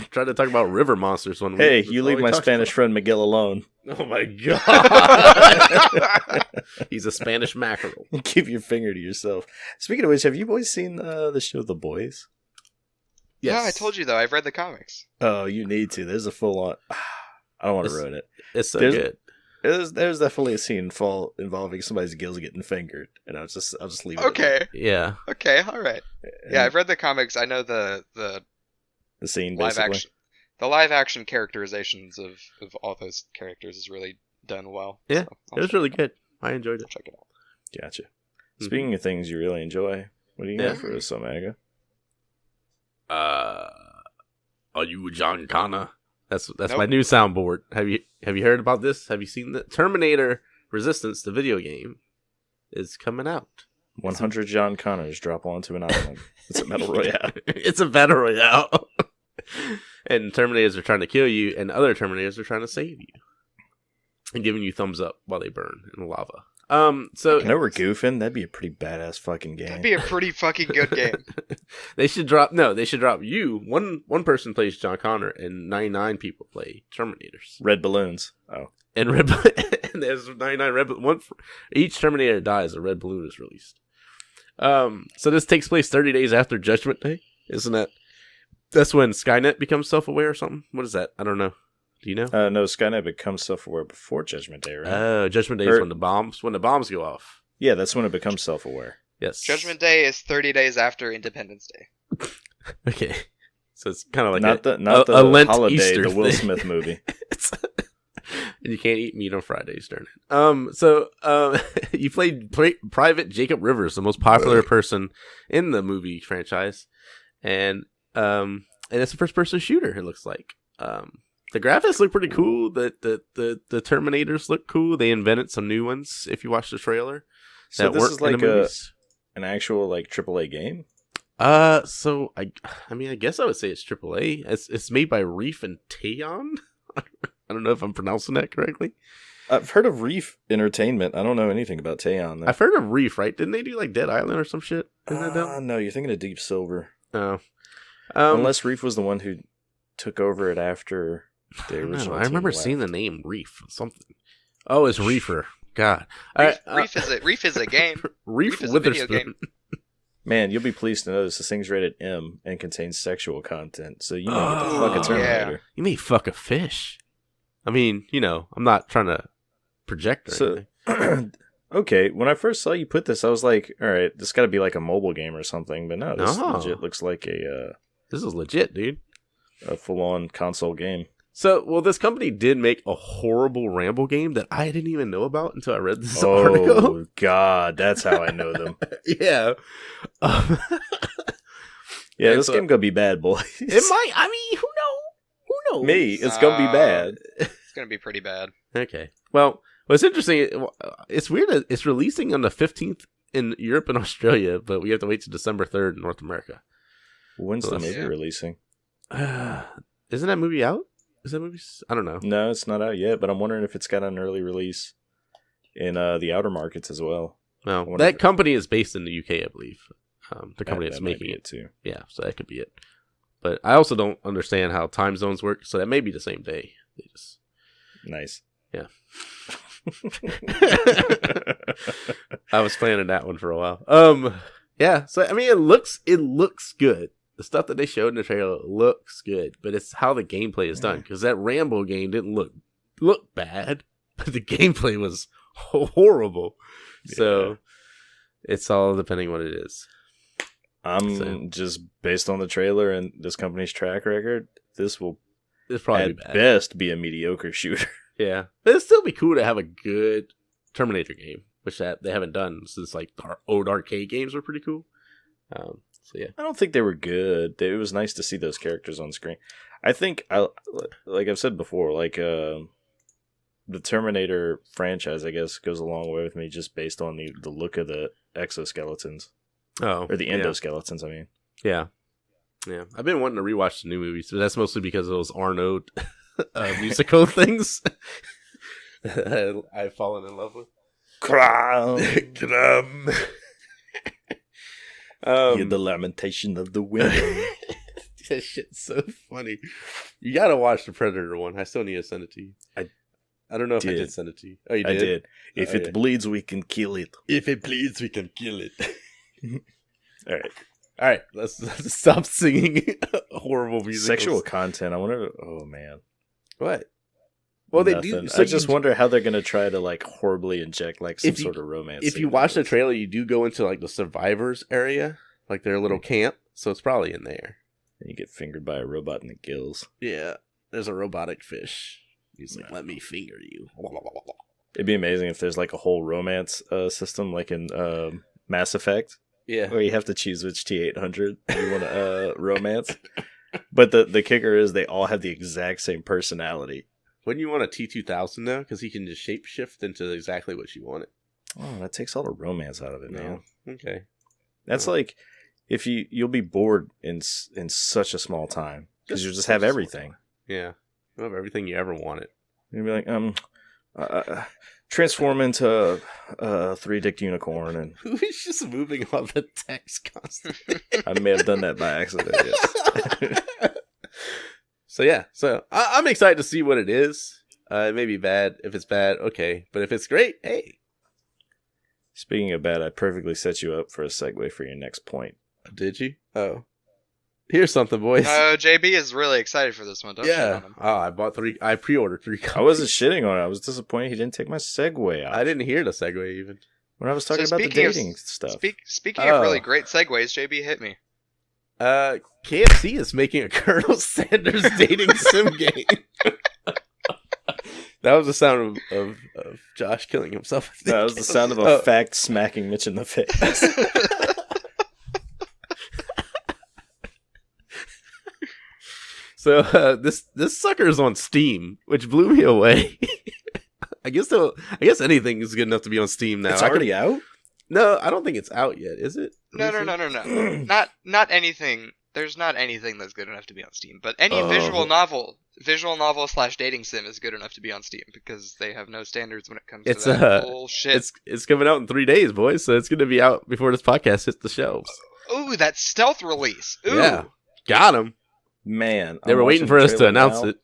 Tried to talk about river monsters one week. Hey, That's you all leave we my talked Spanish friend Miguel alone. about. Oh my god. He's a Spanish mackerel. Keep your finger to yourself. Speaking of which, have you boys seen the show The Boys? Yeah, I told you though. I've read the comics. Oh, you need to. There's a full on. I don't want to It's- ruin it. It's so There's- good. There's definitely a scene involving somebody's gills getting fingered, and I'll just leave it. Okay. Yeah. Okay. All right. Yeah, I've read the comics. I know the the scene live basically. action, the live action characterizations of all those characters is really done well. Yeah, So It was really good. I enjoyed it. check it out. Gotcha. Mhm. Speaking of things you really enjoy, what do you Yeah. got for us, Omega? Are you John Connor? That's Nope. my new soundboard. Have you heard about this? Have you seen the Terminator Resistance, the video game? is coming out. 100 John Connors drop onto an island. It's a battle royale. It's a battle royale. And Terminators are trying to kill you, and other Terminators are trying to save you. And giving you thumbs up while they burn in the lava. So I know we're goofing. That'd be a pretty badass fucking game. That'd be a pretty fucking good game. They should drop you. One person plays John Connor, and 99 people play Terminators. Red balloons. Oh. And and there's 99 red one. Each Terminator dies, a red balloon is released. So this takes place 30 days after Judgment Day, isn't that? That's when Skynet becomes self-aware or something. What is that? I don't know. Do you know? No, Skynet becomes self-aware before Judgment Day, right? Oh, Judgment Day is when the bombs go off. Yeah, that's when it becomes self-aware. Yes. Judgment Day is 30 days after Independence Day. Okay. So it's kind of like not the Lent holiday, Easter the Will thing. Smith movie. And you can't eat meat on Fridays, darn it. So you played Private Jacob Rivers, the most popular person in the movie franchise, and it's a first-person shooter. It looks like. The graphics look pretty cool. The Terminators look cool. They invented some new ones. If you watch the trailer, So this is like an actual like AAA game. So I mean, I guess I would say it's AAA. It's made by Reef and Taeyon. I don't know if I'm pronouncing that correctly. I've heard of Reef Entertainment. I don't know anything about Taeyon, though. I've heard of Reef, right? Didn't they do like Dead Island or some shit? No, you're thinking of Deep Silver. Oh. Unless Reef was the one who took over it after the original. I remember seeing the name Reef something. Oh, it's Reefer. God. Reef is a game. Reef is a video Witherspoon. game. Man, you'll be pleased to know this thing's rated M and contains sexual content. So you may get the fuck a Terminator. Yeah. You may fuck a fish. I mean, I'm not trying to project or anything. Okay, when I first saw you put this, I was like, all right, this got to be like a mobile game or something. But no, this legit looks like this is legit, dude. A full-on console game. So, this company did make a horrible Rambo game that I didn't even know about until I read this article. Oh, God, that's how I know them. Yeah. Yeah, this game gonna be bad, boys. It might. I mean, who knows? Who knows? Me, it's gonna be bad. It's gonna be pretty bad. Okay. Well, what's interesting, it's weird that it's releasing on the 15th in Europe and Australia, but we have to wait till December 3rd in North America. When's the movie releasing? Isn't that movie out? Is that movie? I don't know. No, it's not out yet, but I'm wondering if it's got an early release in the outer markets as well. No, that company is based in the UK, I believe. The company that's might making be it too. Yeah, so that could be it. But I also don't understand how time zones work, so that may be the same day. They just Nice. Yeah. I was planning that one for a while. Yeah. So I mean, it looks good. The stuff that they showed in the trailer looks good, but it's how the gameplay is done. Because that Rambo game didn't look bad, but the gameplay was horrible. Yeah. So it's all depending what it is. Just based on the trailer and this company's track record, this will probably at be bad. Best be a mediocre shooter. Yeah, but it'd still be cool to have a good Terminator game, which they haven't done since like our old arcade games were pretty cool. So yeah, I don't think they were good. It was nice to see those characters on screen. I think, like I've said before, like the Terminator franchise, I guess, goes a long way with me just based on the look of the exoskeletons. Oh, or the endoskeletons, I mean. Yeah. Yeah. I've been wanting to rewatch the new movies, but that's mostly because of those Arnold musical things I've fallen in love with. Cram. Hear the lamentation of the women. That shit's so funny. You gotta watch the Predator one. I still need to send it to you. I don't know if I did send it to you. Oh, you did? I did. If it bleeds, we can kill it. If it bleeds, we can kill it. All right. Let's stop singing horrible music. Sexual content. I wonder. Oh man. What? Well, Nothing. they do. So I just wonder how they're gonna try to like horribly inject like some sort of romance. If you watch the trailer, you do go into like the survivors area, like their little camp. So it's probably in there. And you get fingered by a robot in the gills. Yeah, there's a robotic fish. He's like, "Let me finger you." It'd be amazing if there's like a whole romance system, like in Mass Effect. Yeah, where you have to choose which T-800 you want to romance. But the kicker is they all have the exact same personality. Wouldn't you want a T-2000 though? Because he can just shapeshift into exactly what you wanted. Oh, that takes all the romance out of it, man. Okay. That's like if you'll be bored in such a small time because you'll just have everything. Yeah, you'll have everything you ever wanted. You'll be like, transform into a three-dicked unicorn, and Who's just moving on the text constantly? I may have done that by accident. Yes. So I'm excited to see what it is. It may be bad. If it's bad, okay, but if it's great, hey. Speaking of bad, I perfectly set you up for a segue for your next point. Did you? Oh, here's something, boys. JB is really excited for this one. Don't shit on him. Oh, I bought 3. I pre-ordered 3 copies. I wasn't shitting on it. I was disappointed he didn't take my segue out. I didn't hear the segue even. When I was talking about the dating stuff. Speaking of really great segues, JB hit me. KFC is making a Colonel Sanders dating sim game. That was the sound of Josh killing himself. That was the sound of a fact smacking Mitch in the face. So this sucker is on Steam, which blew me away. I guess anything is good enough to be on Steam now. It's already out? No, I don't think it's out yet. Is it? No. Not anything. There's not anything that's good enough to be on Steam, but any visual novel / dating sim is good enough to be on Steam because they have no standards when it comes to that bullshit. It's coming out in 3 days, boys, so it's going to be out before this podcast hits the shelves. Ooh, that stealth release. Ooh. Yeah, got him. Man, they were waiting for us to announce it.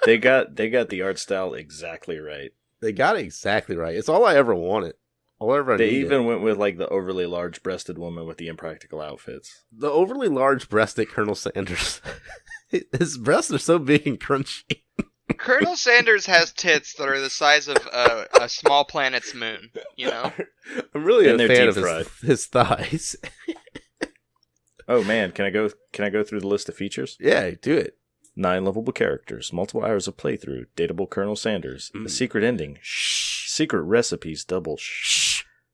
They got the art style exactly right. They got it exactly right. It's all I ever wanted. They even went with like the overly large-breasted woman with the impractical outfits. The overly large-breasted Colonel Sanders. His breasts are so big and crunchy. Colonel Sanders has tits that are the size of a small planet's moon. You know, I'm really a fan of his thighs. Oh man, can I go through the list of features? Yeah, do it. 9 lovable characters, multiple hours of playthrough, dateable Colonel Sanders, a secret ending, secret recipes, double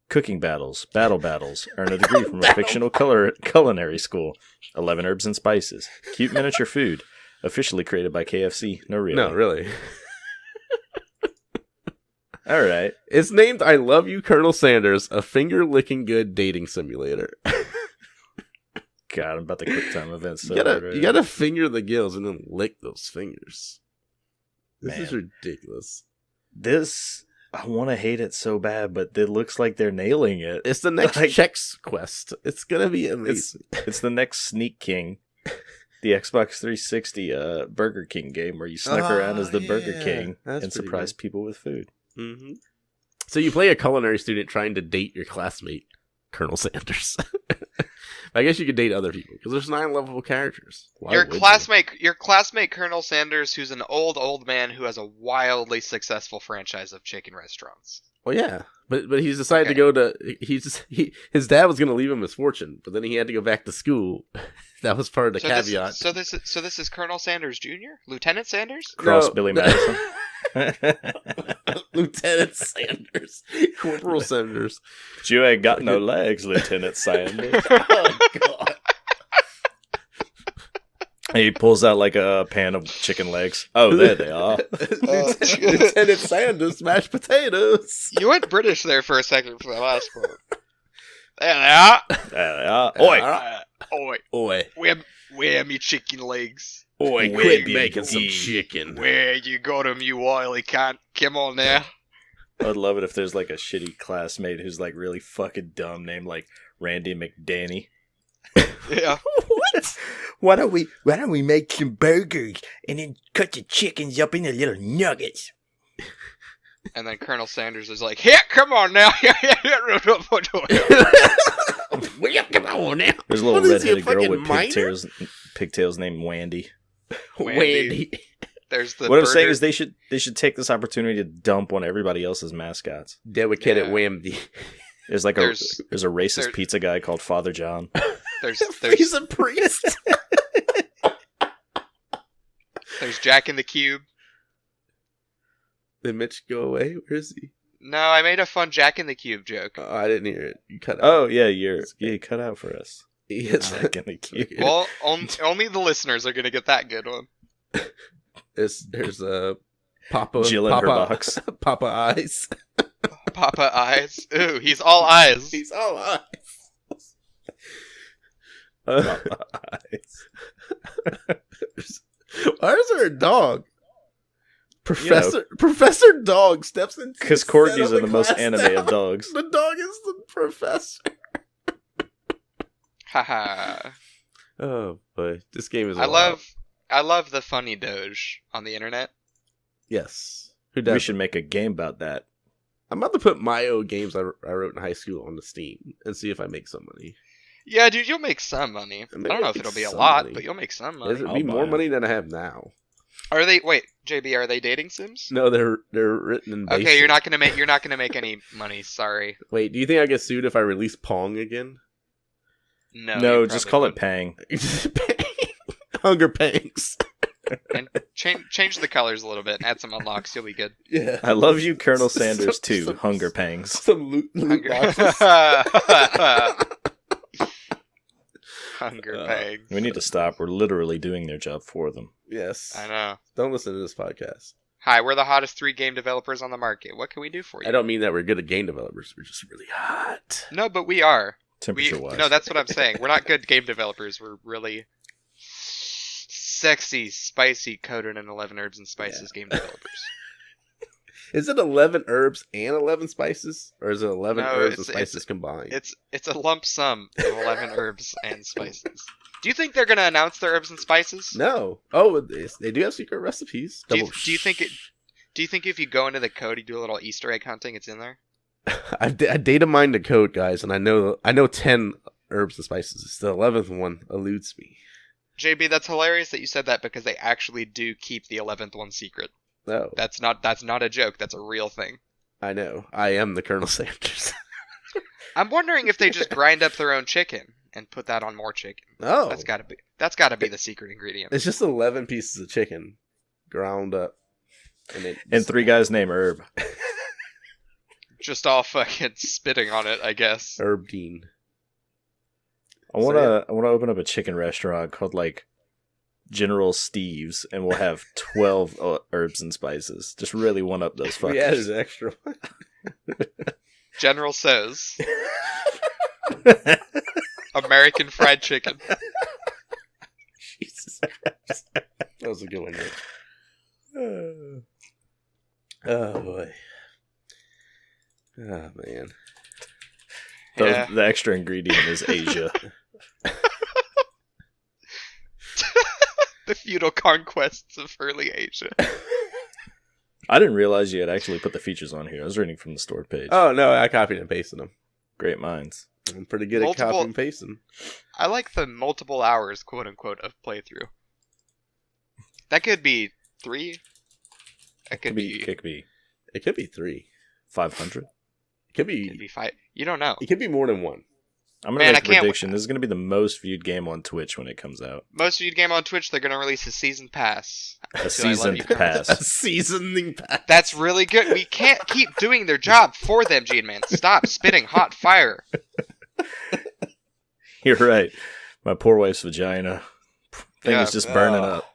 cooking battles, battle battles, earn a degree from a fictional culinary school, 11 herbs and spices, cute miniature food, officially created by KFC. No, really. All right. It's named I Love You, Colonel Sanders, a finger-licking good dating simulator. God, I'm about the QuickTime events. You gotta finger the gills and then lick those fingers. This is ridiculous. This, I want to hate it so bad, but it looks like they're nailing it. It's the next Chex Quest. It's gonna be amazing. It's the next Sneak King, the Xbox 360 Burger King game where you snuck around as the Burger King and surprise people with food. Mm-hmm. So you play a culinary student trying to date your classmate, Colonel Sanders. I guess you could date other people because there's 9 lovable characters. Your classmate Colonel Sanders, who's an old man who has a wildly successful franchise of chicken restaurants. Well, yeah, but he's decided to go to. His dad was going to leave him his fortune, but then he had to go back to school. That was part of the caveat. This is Colonel Sanders Jr., Lieutenant Sanders. Cross Billy Madison. Lieutenant Sanders, Corporal Sanders. But you ain't got no legs, Lieutenant Sanders. Oh God! He pulls out like a pan of chicken legs. Oh, there they are. Lieutenant Sanders, mashed potatoes. You went British there for a second for the last quote. There they are. There they are. Oi. Where me chicken legs? Oi, quit making some chicken. Where you got 'em, you wily cunt? Come on now. I'd love it if there's like a shitty classmate who's like really fucking dumb, named like Randy McDanny. Yeah. What? Why don't we make some burgers and then cut the chickens up into little nuggets? And then Colonel Sanders is like, "Yeah, come on now." Come on now. There's a little redheaded girl with pigtails named Wandy. Wandy. There's the. What I'm saying is they should take this opportunity to dump on everybody else's mascots. Dedicated Wandy. There's like there's a racist pizza guy called Father John. He's a priest. There's Jack in the Cube. Did Mitch go away? Where is he? No, I made a fun Jack in the Cube joke. Oh, I didn't hear it. You cut out. Oh yeah, you cut out for us. Jack in the Cube. Well, only the listeners are gonna get that good one. There's Papa Jill in her box. Papa Eyes. Papa Eyes. Ooh, he's all eyes. He's all eyes. Why is there a dog? Professor Dog steps in because corgis are the most anime of dogs. The dog is the professor. Haha. Oh boy, this game is. I love the funny Doge on the internet. Yes, who does? We should make a game about that. I'm about to put my old games I wrote in high school on the Steam and see if I make some money. Yeah, dude, you'll make some money. I don't know if it'll be a lot, but you'll make some money. It'll be more money than I have now. Are they? Wait, JB, are they dating sims? No, they're written in basic. Okay, you're not gonna make any money. Sorry. Wait, do you think I get sued if I release Pong again? No, just call it Pang. Hunger Pangs. And change the colors a little bit and add some unlocks. You'll be good. Yeah. I love you, Colonel Sanders, too. Hunger Pangs. Some loot boxes. Hunger Pangs. We need to stop. We're literally doing their job for them. Yes. I know. Don't listen to this podcast. Hi, we're the hottest 3 game developers on the market. What can we do for you? I don't mean that we're good at game developers. We're just really hot. No, but we are. Temperature-wise. No, that's what I'm saying. We're not good game developers. We're really sexy, spicy, coated in 11 herbs and spices game developers. Is it 11 herbs and 11 spices? Or is it 11 herbs and spices combined? It's a lump sum of 11 herbs and spices. Do you think they're going to announce their herbs and spices? No. Oh, they do have secret recipes. Do you think if you go into the code, you do a little Easter egg hunting, it's in there? I data mined the code, guys, and I know 10 herbs and spices. It's the 11th one eludes me. JB, that's hilarious that you said that because they actually do keep the 11th one secret. No. That's not a joke. That's a real thing. I know. I am the Colonel Sanders. I'm wondering if they just grind up their own chicken and put that on more chicken. Oh. That's gotta be the secret ingredient. It's just 11 pieces of chicken ground up. And 3 guys named Herb. Just all fucking spitting on it, I guess. Herb Dean. I wanna open up a chicken restaurant called like General Steve's, and we'll have 12 herbs and spices. Just really one up those fuckers. Yeah, there's an extra one. General So's. American Fried Chicken. Jesus Christ. That was a good one, man. Oh, boy. Oh, man. Yeah. The extra ingredient is Asia. The feudal conquests of early Asia. I didn't realize you had actually put the features on here. I was reading from the store page. Oh, no, I copied and pasted them. Great minds. I'm pretty good at copying and pasting. I like the multiple hours, quote unquote, of playthrough. That could be 3. It could be. It could be 3. 500. It could be 5. You don't know. It could be more than 1. I'm going to make a prediction. This is going to be the most viewed game on Twitch when it comes out. Most viewed game on Twitch, they're going to release a season pass. A seasoned pass. A seasoning pass. That's really good. We can't keep doing their job for them, Gene Man. Stop spitting hot fire. You're right. My poor wife's vagina thing is just burning up.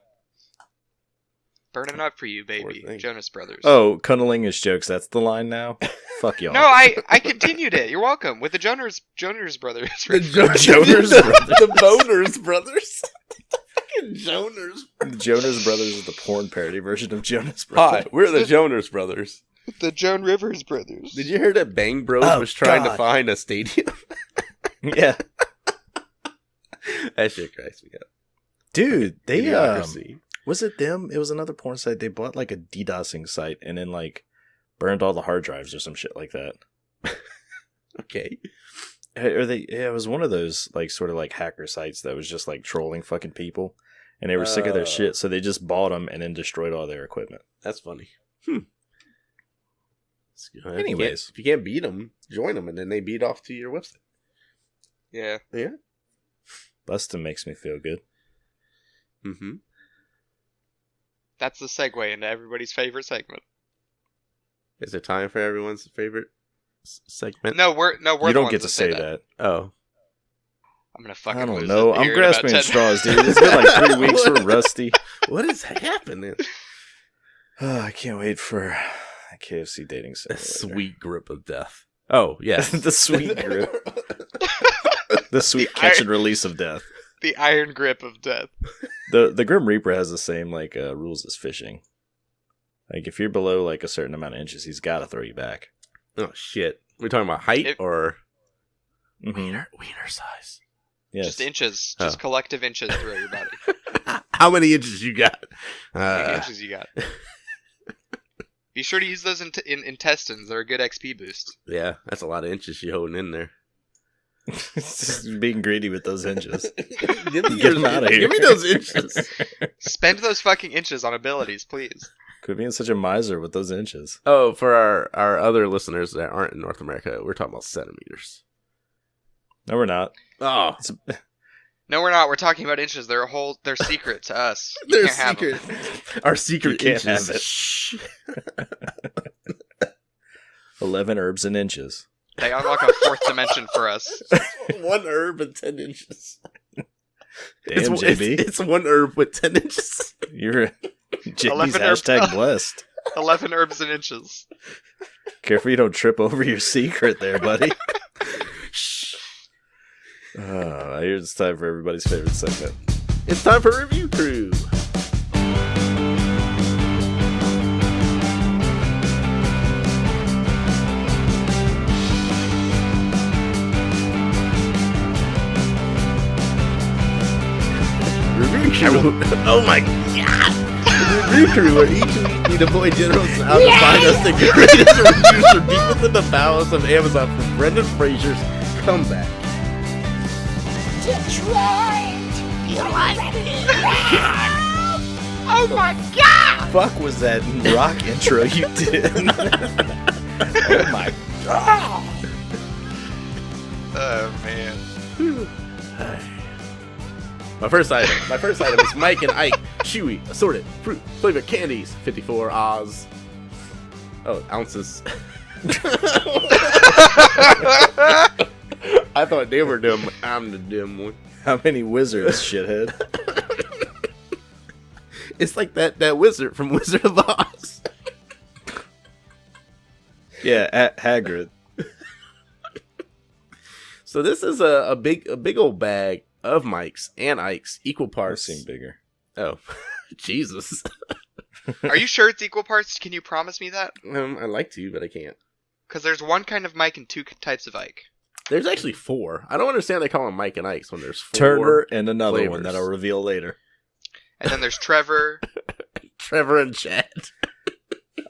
Burning up for you, baby. Jonas Brothers. Oh, cunnilingish jokes. That's the line now? Fuck y'all. No, I continued it. You're welcome. With the Jonas Brothers. The Jonas Brothers. The Boners Brothers. The fucking Jonas. The Jonas Brothers is the porn parody version of Jonas Brothers. Hi, we're the Jonas Brothers. The Joan Rivers Brothers. Did you hear that Bang Bros was trying to find a stadium? Yeah. That shit cracks me up. Dude, they was it them? It was another porn site. They bought like a DDoSing site and then like burned all the hard drives or some shit like that. Okay. It was one of those like sort of like hacker sites that was just like trolling fucking people, and they were sick of their shit, so they just bought them and then destroyed all their equipment. That's funny. Anyways, if you can't beat them, join them, and then they beat off to your website. Yeah. Yeah. Bustin' makes me feel good. Mm-hmm. That's the segue into everybody's favorite segment. Is it time for everyone's favorite segment? No, we're you the don't ones get to say that. Oh. I'm gonna fucking I don't lose know. it I'm here in grasping about at 10 straws, dude. It's been like 3 weeks. We're rusty. What is happening? I can't wait for KFC dating simulator. Sweet grip of death. Oh, yes. The sweet grip. The sweet catch and release of death. The iron grip of death. The Grim Reaper has the same rules as fishing. Like if you're below like a certain amount of inches, he's got to throw you back. Oh shit! We're talking about height or wiener size. Yes. Just inches, just collective inches throughout your body. How many inches you got? How many inches you got? Be sure to use those in intestines. They're a good XP boost. Yeah, that's a lot of inches you holding in there. Just being greedy with those inches. Get them out of here. Give me those inches. Spend those fucking inches on abilities, please. Quit being such a miser with those inches. Oh, for our other listeners that aren't in North America, we're talking about centimeters. No, we're not. Oh. No, we're not. We're talking about inches. They're secret to us. They're secret. Our secret You can't inches. have it. Shh. 11 herbs and inches. They unlock a fourth dimension for us. 1 herb and 10 inches. Damn, JB. It's 1 herb with 10 inches. You're JB's 11 hashtag blessed. 11 herbs and inches. Careful you don't trip over your secret there, buddy. Shh. Here's time for everybody's favorite segment. It's time for Review Crew. Review Crew. Oh my god! Review Crew, where each week we deploy generals out to find us the greatest reviews from deep within the bowels of Amazon for Brendan Fraser's comeback. Detroit! You like it? Oh my god! Fuck was that rock intro you did? Oh my god! Oh man. My first item is Mike and Ike chewy assorted fruit flavored candies, 54 Oz. Oh, ounces. I thought they were dumb. I'm the dumb one. How many wizards, shithead? It's like that wizard from Wizard of Oz. Yeah, at Hagrid. So this is a big old bag of Mike's and Ike's equal parts. Seem bigger. Oh, Jesus. Are you sure it's equal parts? Can you promise me that? I'd like to, but I can't. Because there's one kind of Mike and 2 types of Ike. There's actually 4. I don't understand they call them Mike and Ike's when there's 4. Turner and another flavors. one that I'll reveal later. And then there's Trevor. Trevor and Chad.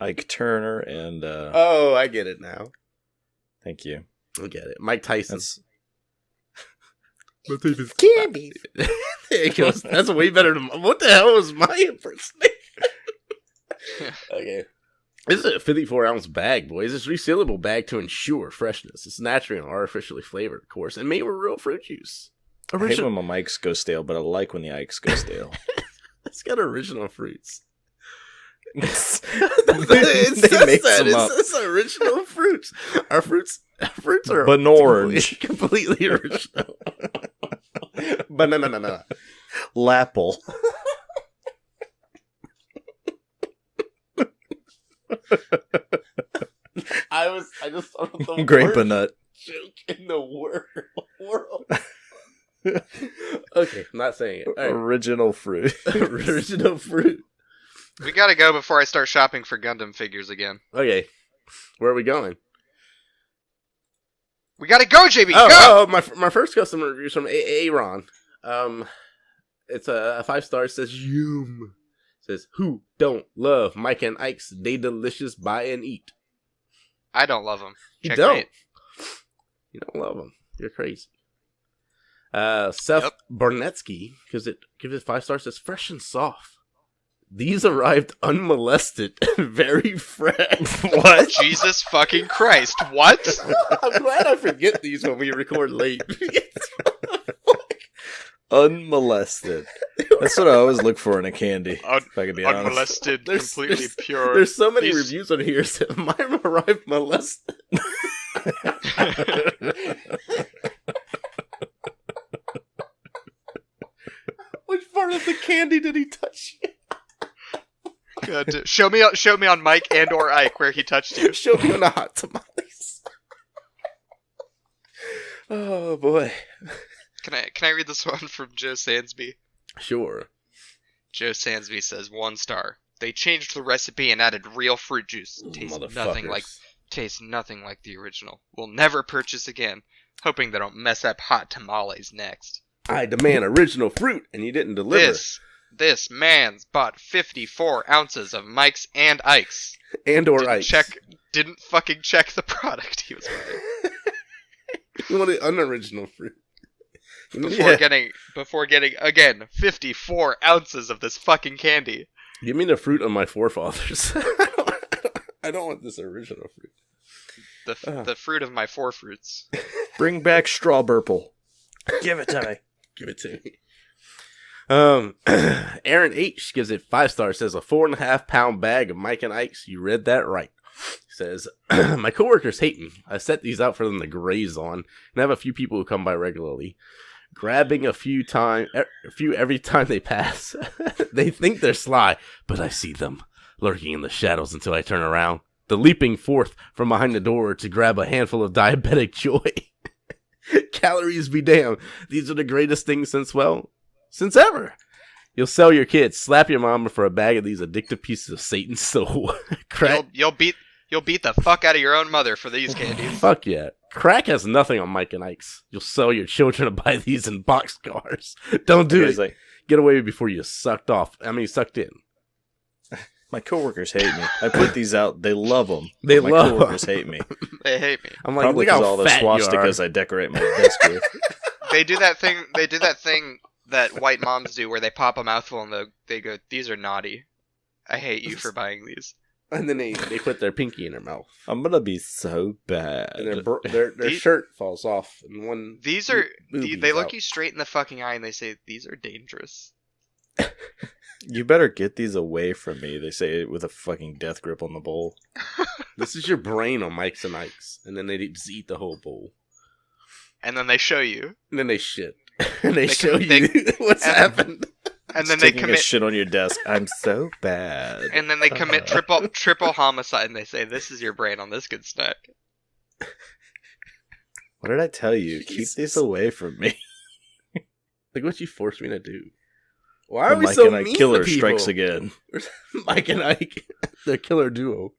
Ike Turner and Oh, I get it now. thank you. I get it. Mike Tyson. That's Candy! There it goes. That's way better than what the hell was my impersonation? Okay. This is a 54-ounce bag, boys. It's a resealable bag to ensure freshness. It's naturally and artificially flavored, of course, and made with real fruit juice. I hate when my mics go stale, but I like when the Ikes go stale. It's got original fruits. They It make some up. says original fruits. Our fruits are Banorange. completely original. Banana. Lapple. I just thought of the Grape worst nut. joke in the world. Okay, I'm not saying it. All right. Original fruit. Original fruit. We gotta go before I start shopping for Gundam figures again. Okay, where are we going? We gotta go, JB! Go! Oh, my first customer review is from Aaron. It's a 5-star. It says Yum. It says, who don't love Mike and Ike's They Delicious Buy and Eat? I don't love them. You don't. You don't love them. You're crazy. Seth Barnetsky gives it 5 stars. Says fresh and soft. These arrived unmolested and very fresh. What? Jesus fucking Christ. What? I'm glad I forget these when we record late. Unmolested. That's what I always look for in a candy. If I can be honest. Unmolested, completely pure. There's so many reviews on here that mine arrived molested. Which part of the candy did he touch? God, show me on Mike and or Ike where he touched you. Show me on the hot tamales. Oh boy. Can I read this one from Joe Sansby? Sure. Joe Sansby says 1 star. They changed the recipe and added real fruit juice. Tastes nothing like the original. We'll never purchase again. Hoping they don't mess up hot tamales next. I demand original fruit, and you didn't deliver. This man's bought 54 ounces of Mike's and Ike's. And or Ike's. Didn't fucking check the product he was buying. You wanted unoriginal fruit. Before getting again 54 ounces of this fucking candy. Give me the fruit of my forefathers. I don't want this original fruit. The fruit of my forefruits. Bring back Strawburple. Give it to me. Give it to me. Aaron H gives it 5 stars. Says a 4.5 pound bag of Mike and Ike's. You read that right. Says my coworkers hate me. I set these out for them to graze on, and I have a few people who come by regularly, grabbing a few every time they pass. They think they're sly, but I see them lurking in the shadows until I turn around. The leaping forth from behind the door to grab a handful of diabetic joy. Calories be damned. These are the greatest things since ever. You'll sell your kids, slap your mama for a bag of these addictive pieces of Satan's soul. Crack. You'll beat the fuck out of your own mother for these candies. Fuck yeah. Crack has nothing on Mike and Ike's. You'll sell your children to buy these in boxcars. Don't do it. Get away before you sucked in. My coworkers hate me. I put these out. They love them. My coworkers hate me. They hate me. I'm like, probably look because how all the fat swastikas I decorate my desk with. They do that thing that white moms do where they pop a mouthful and they go, "These are naughty. I hate you for buying these." And then they put their pinky in their mouth. I'm gonna be so bad. And their shirt falls off. And one. They look you straight in the fucking eye and they say, "These are dangerous." You better get these away from me. They say it with a fucking death grip on the bowl. This is your brain on Mike's and Ike's. And then they just eat the whole bowl. And then they show you. And then they shit. And they show you what's happened. And then they commit shit on your desk. I'm so bad. And then they commit triple homicide and they say, "This is your brain on this good snack." What did I tell you? Jesus. Keep these away from me. Like what you forced me to do. Why are we so mean to people? Mike and Ike killer strikes again. Mike and Ike, the killer duo.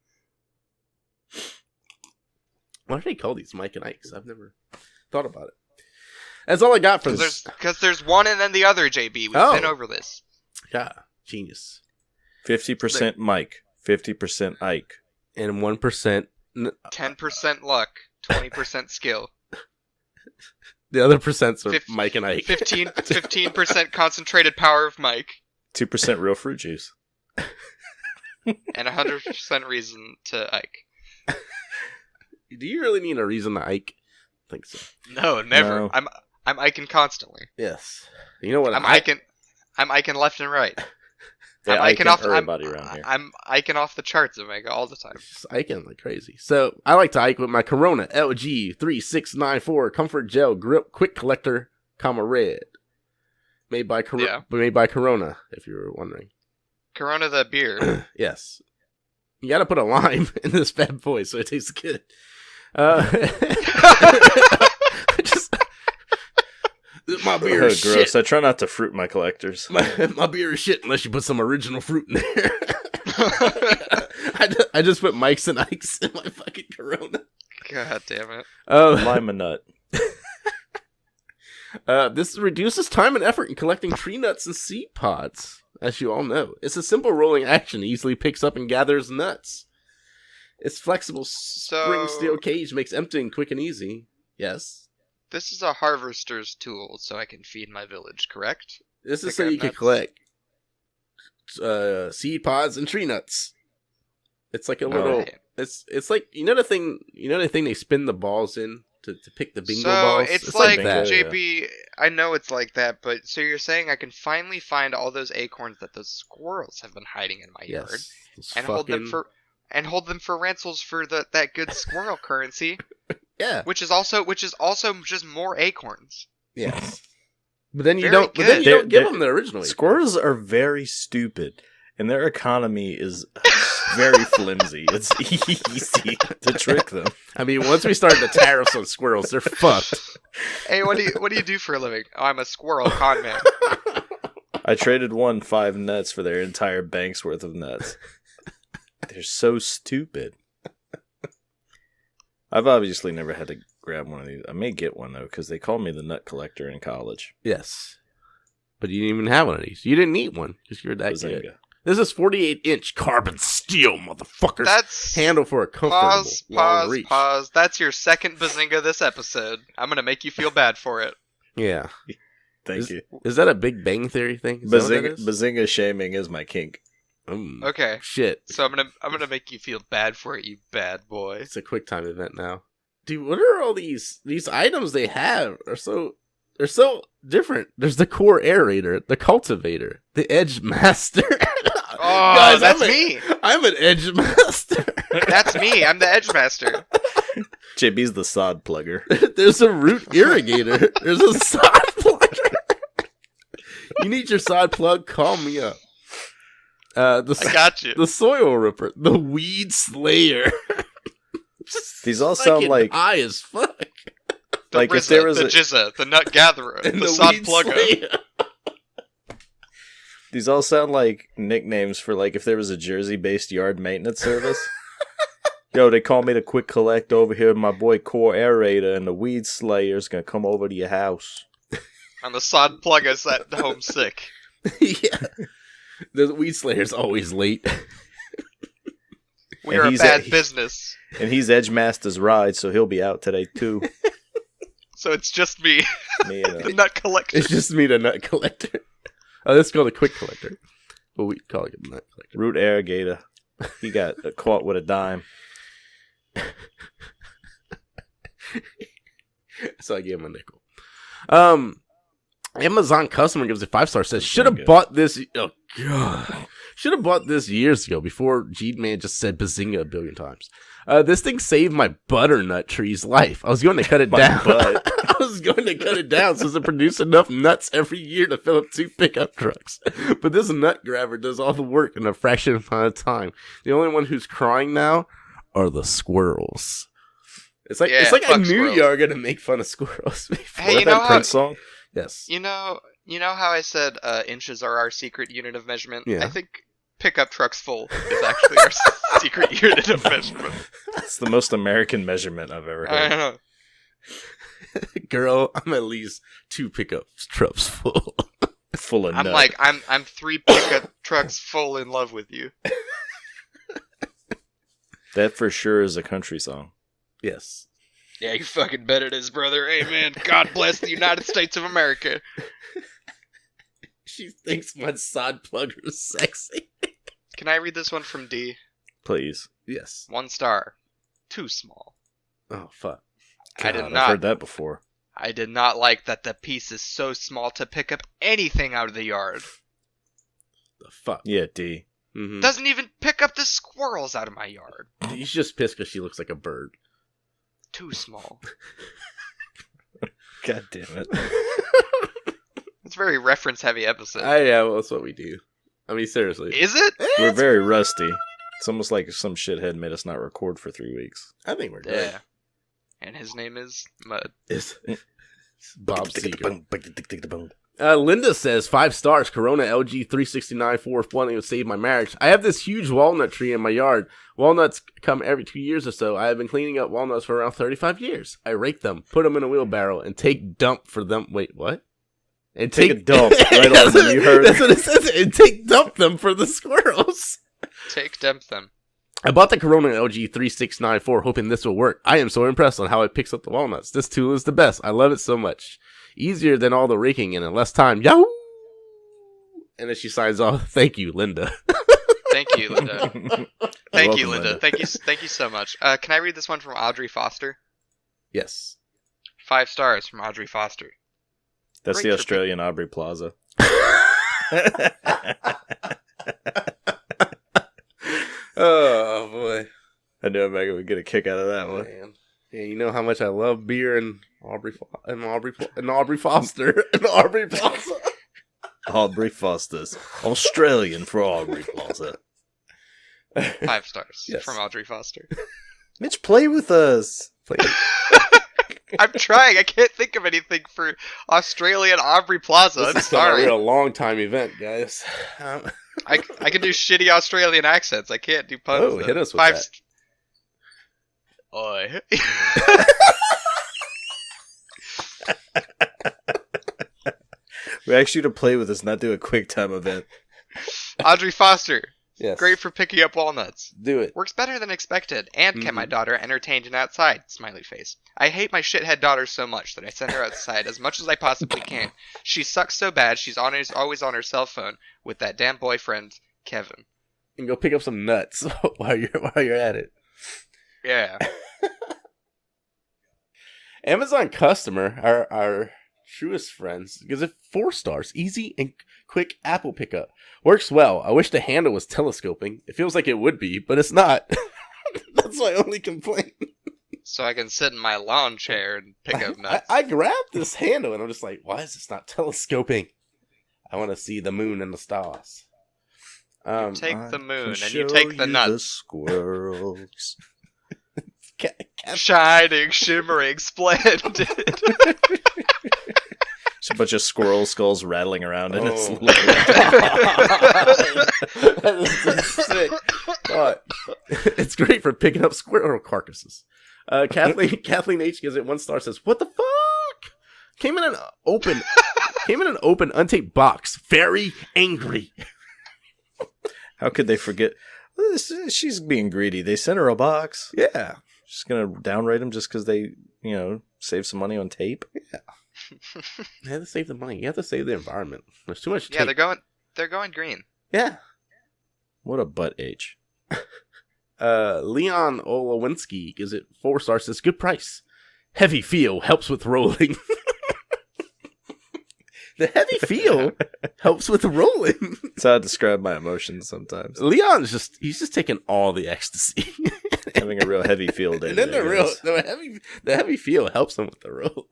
Why do they call these Mike and Ikes? I've never thought about it. That's all I got for this. Because there's one and then the other, JB. We've been over this. Yeah, genius. 50% Mike, 50% Ike. And 1%... 10% luck, 20% skill. The other percents are Mike and Ike. 15% concentrated power of Mike. 2% real fruit juice. And 100% reason to Ike. Do you really need a reason to Ike? I think so. No, never. No. I'm Iking constantly. Yes. You know what? I'm Iking left and right. Yeah, I'm Iking off everybody around here. I'm Iking off the charts, Omega, all the time. Just Iking like crazy. So I like to Ike with my Corona LG 3694 Comfort Gel Grip Quick Collector, red. Made by Corona, if you were wondering. Corona the beer. Yes. You gotta put a lime in this bad boy so it tastes good. My beer is gross. shit. I try not to fruit my collectors. My beer is shit unless you put some original fruit in there. I just put Mike's and Ike's in my fucking Corona. God damn it. Lime a nut. This reduces time and effort in collecting tree nuts and seed pods, as you all know. It's a simple rolling action. It easily picks up and gathers nuts. Its flexible spring steel cage makes emptying quick and easy. Yes. This is a harvester's tool, so I can feed my village, correct? This is so you can collect seed pods and tree nuts. It's like a little. It's like the thing they spin the balls in to pick the bingo balls. So it's like that. JB. Yeah. I know it's like that, but so you're saying I can finally find all those acorns that those squirrels have been hiding in my yard, and hold them for rentals for that good squirrel currency. Yeah, which is also just more acorns. Yes, but then you don't give them the original. Squirrels are very stupid, And their economy is very flimsy. It's easy to trick them. I mean, once we start the tariffs on squirrels, they're fucked. Hey, what do you do for a living? Oh, I'm a squirrel con man. I traded 5 nuts for their entire bank's worth of nuts. They're so stupid. I've obviously never had to grab one of these. I may get one, though, because they called me the nut collector in college. Yes. But you didn't even have one of these. You didn't need one. Because you're that Bazinga. good. This is 48-inch carbon steel, motherfuckers. That's handle for a comfortable long reach. Pause. That's your second Bazinga this episode. I'm gonna make you feel bad for it. Yeah. Thank you. Is that a Big Bang Theory thing? Is that what that is? Bazinga shaming is my kink. Okay. Shit. So I'm gonna make you feel bad for it, you bad boy. It's a quick time event now. Dude, what are all these items they have? They're so different. There's the core aerator, the cultivator, the edge master. Oh, guys, that's me. I'm an edge master. That's me. I'm the edge master. JB's the sod plugger. There's a root irrigator. There's a sod plugger. You need your sod plug? Call me up. I got you. The soil ripper, the weed slayer. These all sound like high as fuck. The like RZA, if there was the a Jizza, the nut gatherer, And the sod weed plugger. slayer. These all sound like nicknames for like if there was a Jersey-based yard maintenance service. Yo, they call me the quick collect over here. My boy Core Aerator and the Weed Slayer's gonna come over to your house. And the sod plugger's at home sick. Yeah. The weed slayer's always late. We are a bad business. And he's Edgemaster's ride, so he'll be out today too. So it's just me. Me and The nut collector. It's just me, the nut collector. Oh, this is called a quick collector. But we call it a nut collector. Root Irrigator. He got caught with a dime. So I gave him a nickel. Amazon customer gives it 5 stars. Says should have bought this. Oh god, should have bought this years ago before G-Man just said Bazinga a billion times. This thing saved my butternut tree's life. I was going to cut it down. I was going to cut it down so it produced enough nuts every year to fill up 2 pickup trucks. But this nut grabber does all the work in a fraction of amount of time. The only one who's crying now are the squirrels. It's like I knew squirrels. you were gonna make fun of squirrels before. Hey, you know that how, Prince song? Yes. you know how I said inches are our secret unit of measurement? Yeah. I think pickup trucks full is actually our secret unit of measurement. It's the most American measurement I've ever I heard. don't know. Girl, I'm at least 2 pickup trucks full. Full of I'm nut. like I'm 3 pickup trucks full in love with you. That for sure is a country song. Yes. Yeah, you fucking bet it is, brother. Amen. God bless the United States of America. She thinks my sod plugger is sexy. Can I read this one from D? Please. Yes. 1 star. Too small. Oh, fuck. I did God, not. I've heard that before. I did not like that the piece is so small to pick up anything out of the yard. The fuck? Yeah, D. Mm-hmm. Doesn't even pick up the squirrels out of my yard. She's just pissed because she looks like a bird. Too small. God damn it. It's a very reference-heavy episode. Yeah, well, that's what we do. I mean, seriously. Is it? We're very rusty. It's almost like some shithead made us not record for 3 weeks. I think we're good. Yeah. And his name is Mud. It's Bob Seeger. Linda says 5 stars. Corona LG 369 420 would save my marriage. I have this huge walnut tree in my yard. Walnuts come every 2 years or so. I have been cleaning up walnuts for around 35 years. I rake them, put them in a wheelbarrow, and take dump for them. Wait, what? And Take a dump right on them. You heard? That's what it says. And take dump them for the squirrels. Take dump them. I bought the Corona LG 3694 hoping this will work. I am so impressed on how it picks up the walnuts. This tool is the best. I love it so much. Easier than all the raking and in less time. Yahoo! And then she signs off. Thank you, Linda. Thank you, Linda. Thank you, welcome, Linda. Thank you so much. Can I read this one from Audrey Foster? Yes. 5 stars from Audrey Foster. That's Great the for Australian Aubrey Plaza. Oh, boy. I knew Megan would get a kick out of that one. Man. Yeah, you know how much I love beer and Aubrey Foster and Aubrey Plaza. Aubrey Foster's. Australian for Aubrey Foster. 5 stars Yes. from Audrey Foster. Mitch, play with us. I'm trying. I can't think of anything for Australian Aubrey Plaza. I'm This is a sorry. real long time event, guys. I can do shitty Australian accents. I can't do puns. Oh, hit us with that. Oi. We asked you to play with us, not do a quick time event. Audrey Foster. Yes. Great for picking up walnuts. Do it. Works better than expected, and kept my daughter entertained and outside. Smiley face. I hate my shithead daughter so much that I send her outside as much as I possibly can. She sucks so bad she's always on her cell phone with that damn boyfriend, Kevin. And go pick up some nuts while you're at it. Yeah. Amazon customer, our truest friends, gives it 4 stars. Easy and quick Apple pickup. Works well. I wish the handle was telescoping. It feels like it would be, but it's not. That's my only complaint. So I can sit in my lawn chair and pick up nuts. I grabbed this handle and I'm just like, why is this not telescoping? I want to see the moon and the stars. You take the moon and you take the nuts. The squirrels. Shining, shimmering, splendid. It's a bunch of squirrel skulls rattling around in its little That is sick. But it's great for picking up squirrel carcasses. Kathleen H gives it 1 star. Says, "What the fuck? Came in an open, untaped box. Very angry." How could they forget? She's being greedy. They sent her a box. Yeah. She's gonna downrate them just because they, save some money on tape. Yeah. You have to save the money. You have to save the environment. There's too much tape. Yeah, they're going green. Yeah. What a butt H. Leon Olowinski gives it 4 stars. Says, "Good price. Heavy feel helps with rolling." The heavy feel helps with rolling. That's how I describe my emotions sometimes. Leon's he's just taking all the ecstasy. Having a real heavy feel day. And then the heavy feel helps him with the roll.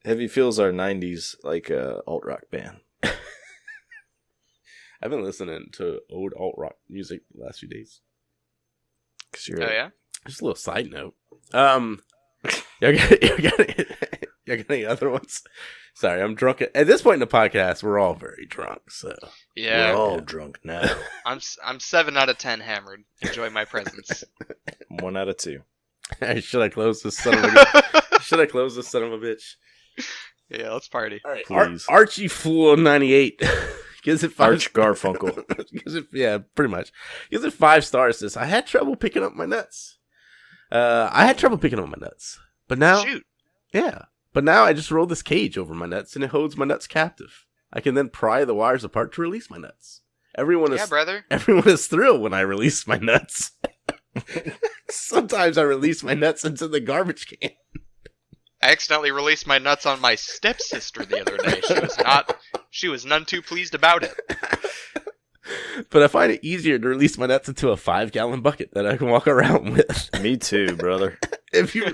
Heavy feels our 90s like alt rock band. I've been listening to old alt rock music the last few days. Oh yeah. Just a little side note. You got any other ones? Sorry, I'm drunk. At this point in the podcast, we're all very drunk. So Yeah. We're all drunk now. I'm 7 out of 10 hammered. Enjoy my presence. 1 out of 2. Should I close this son of a Should I close this son of a bitch? Yeah, let's party. All right, Please. Archie Fool 98 gives it 5. Arch Garfunkel. Yeah, pretty much. Gives it 5 stars. Says, "I had trouble picking up my nuts. But now, Shoot. yeah. But now I just roll this cage over my nuts and it holds my nuts captive. I can then pry the wires apart to release my nuts. Everyone brother. is thrilled when I release my nuts. Sometimes I release my nuts into the garbage can. I accidentally released my nuts on my stepsister the other day. She was none too pleased about it. But I find it easier to release my nuts into a 5-gallon bucket that I can walk around with. Me too, brother. If you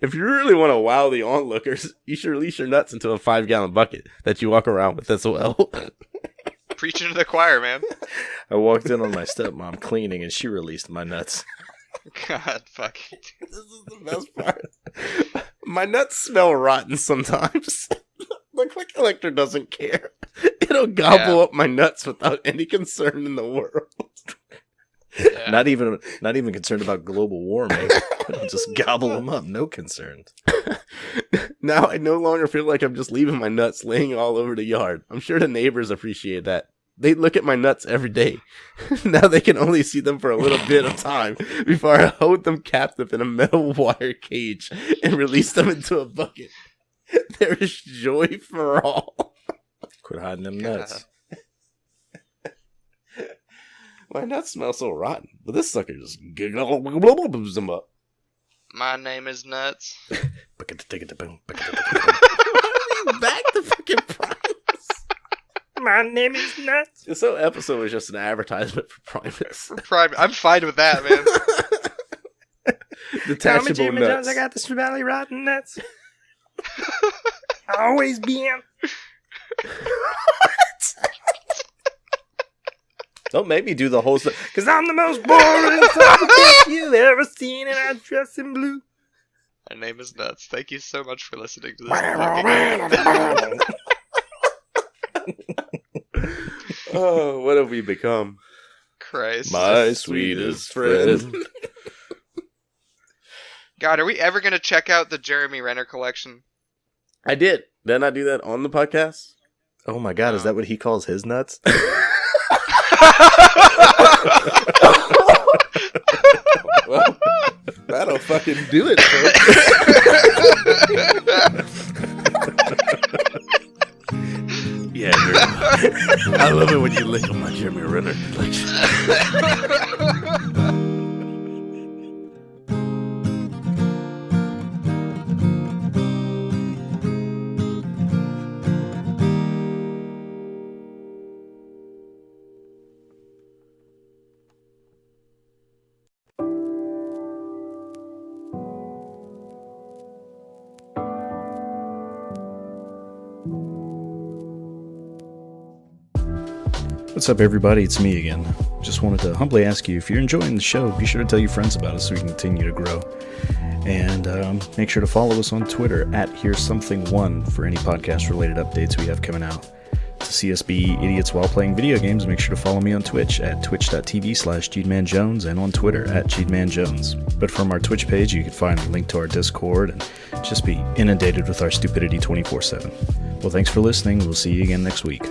really want to wow the onlookers, you should release your nuts into a 5-gallon bucket that you walk around with as well. Preaching to the choir, man. I walked in on my stepmom cleaning and she released my nuts. God, fuck. This is the best part. My nuts smell rotten sometimes. The click collector doesn't care. It'll gobble up my nuts without any concern in the world. Yeah. Not even concerned about global warming. Just gobble them up, no concern. Now I no longer feel like I'm just leaving my nuts laying all over the yard. I'm sure the neighbors appreciate that. They look at my nuts every day. Now they can only see them for a little bit of time before I hold them captive in a metal wire cage and release them into a bucket. There is joy for all. Quit hiding them nuts. My nuts smell so rotten, but this sucker just gobbles them up. My name is Nuts. Back to fucking Primus. My name is Nuts. This whole episode was just an advertisement for Primus. I'm fine with that, man. Detachable nuts. I got the Valley Rotten nuts. Always been. Don't make me do the whole stuff, because I'm the most boring son of a bitch you've ever seen, and I dress in blue. My name is Nuts. Thank you so much for listening to this fucking Oh, what have we become? Christ. My sweetest friend. God, are we ever going to check out the Jeremy Renner collection? I did. Didn't I do that on the podcast? Oh my god, is that what he calls his nuts? Well, that'll fucking do it, Yeah, I love it when you lick on my Jeremy Renner collection. What's up, everybody? It's me again. Just wanted to humbly ask you, if you're enjoying the show, be sure to tell your friends about us so we can continue to grow. And make sure to follow us on Twitter at HereSomething1 for any podcast-related updates we have coming out. To see us be idiots while playing video games, make sure to follow me on Twitch at twitch.tv/GeedmanJones and on Twitter at GeedmanJones. But from our Twitch page, you can find a link to our Discord and just be inundated with our stupidity 24/7. Well, thanks for listening. We'll see you again next week.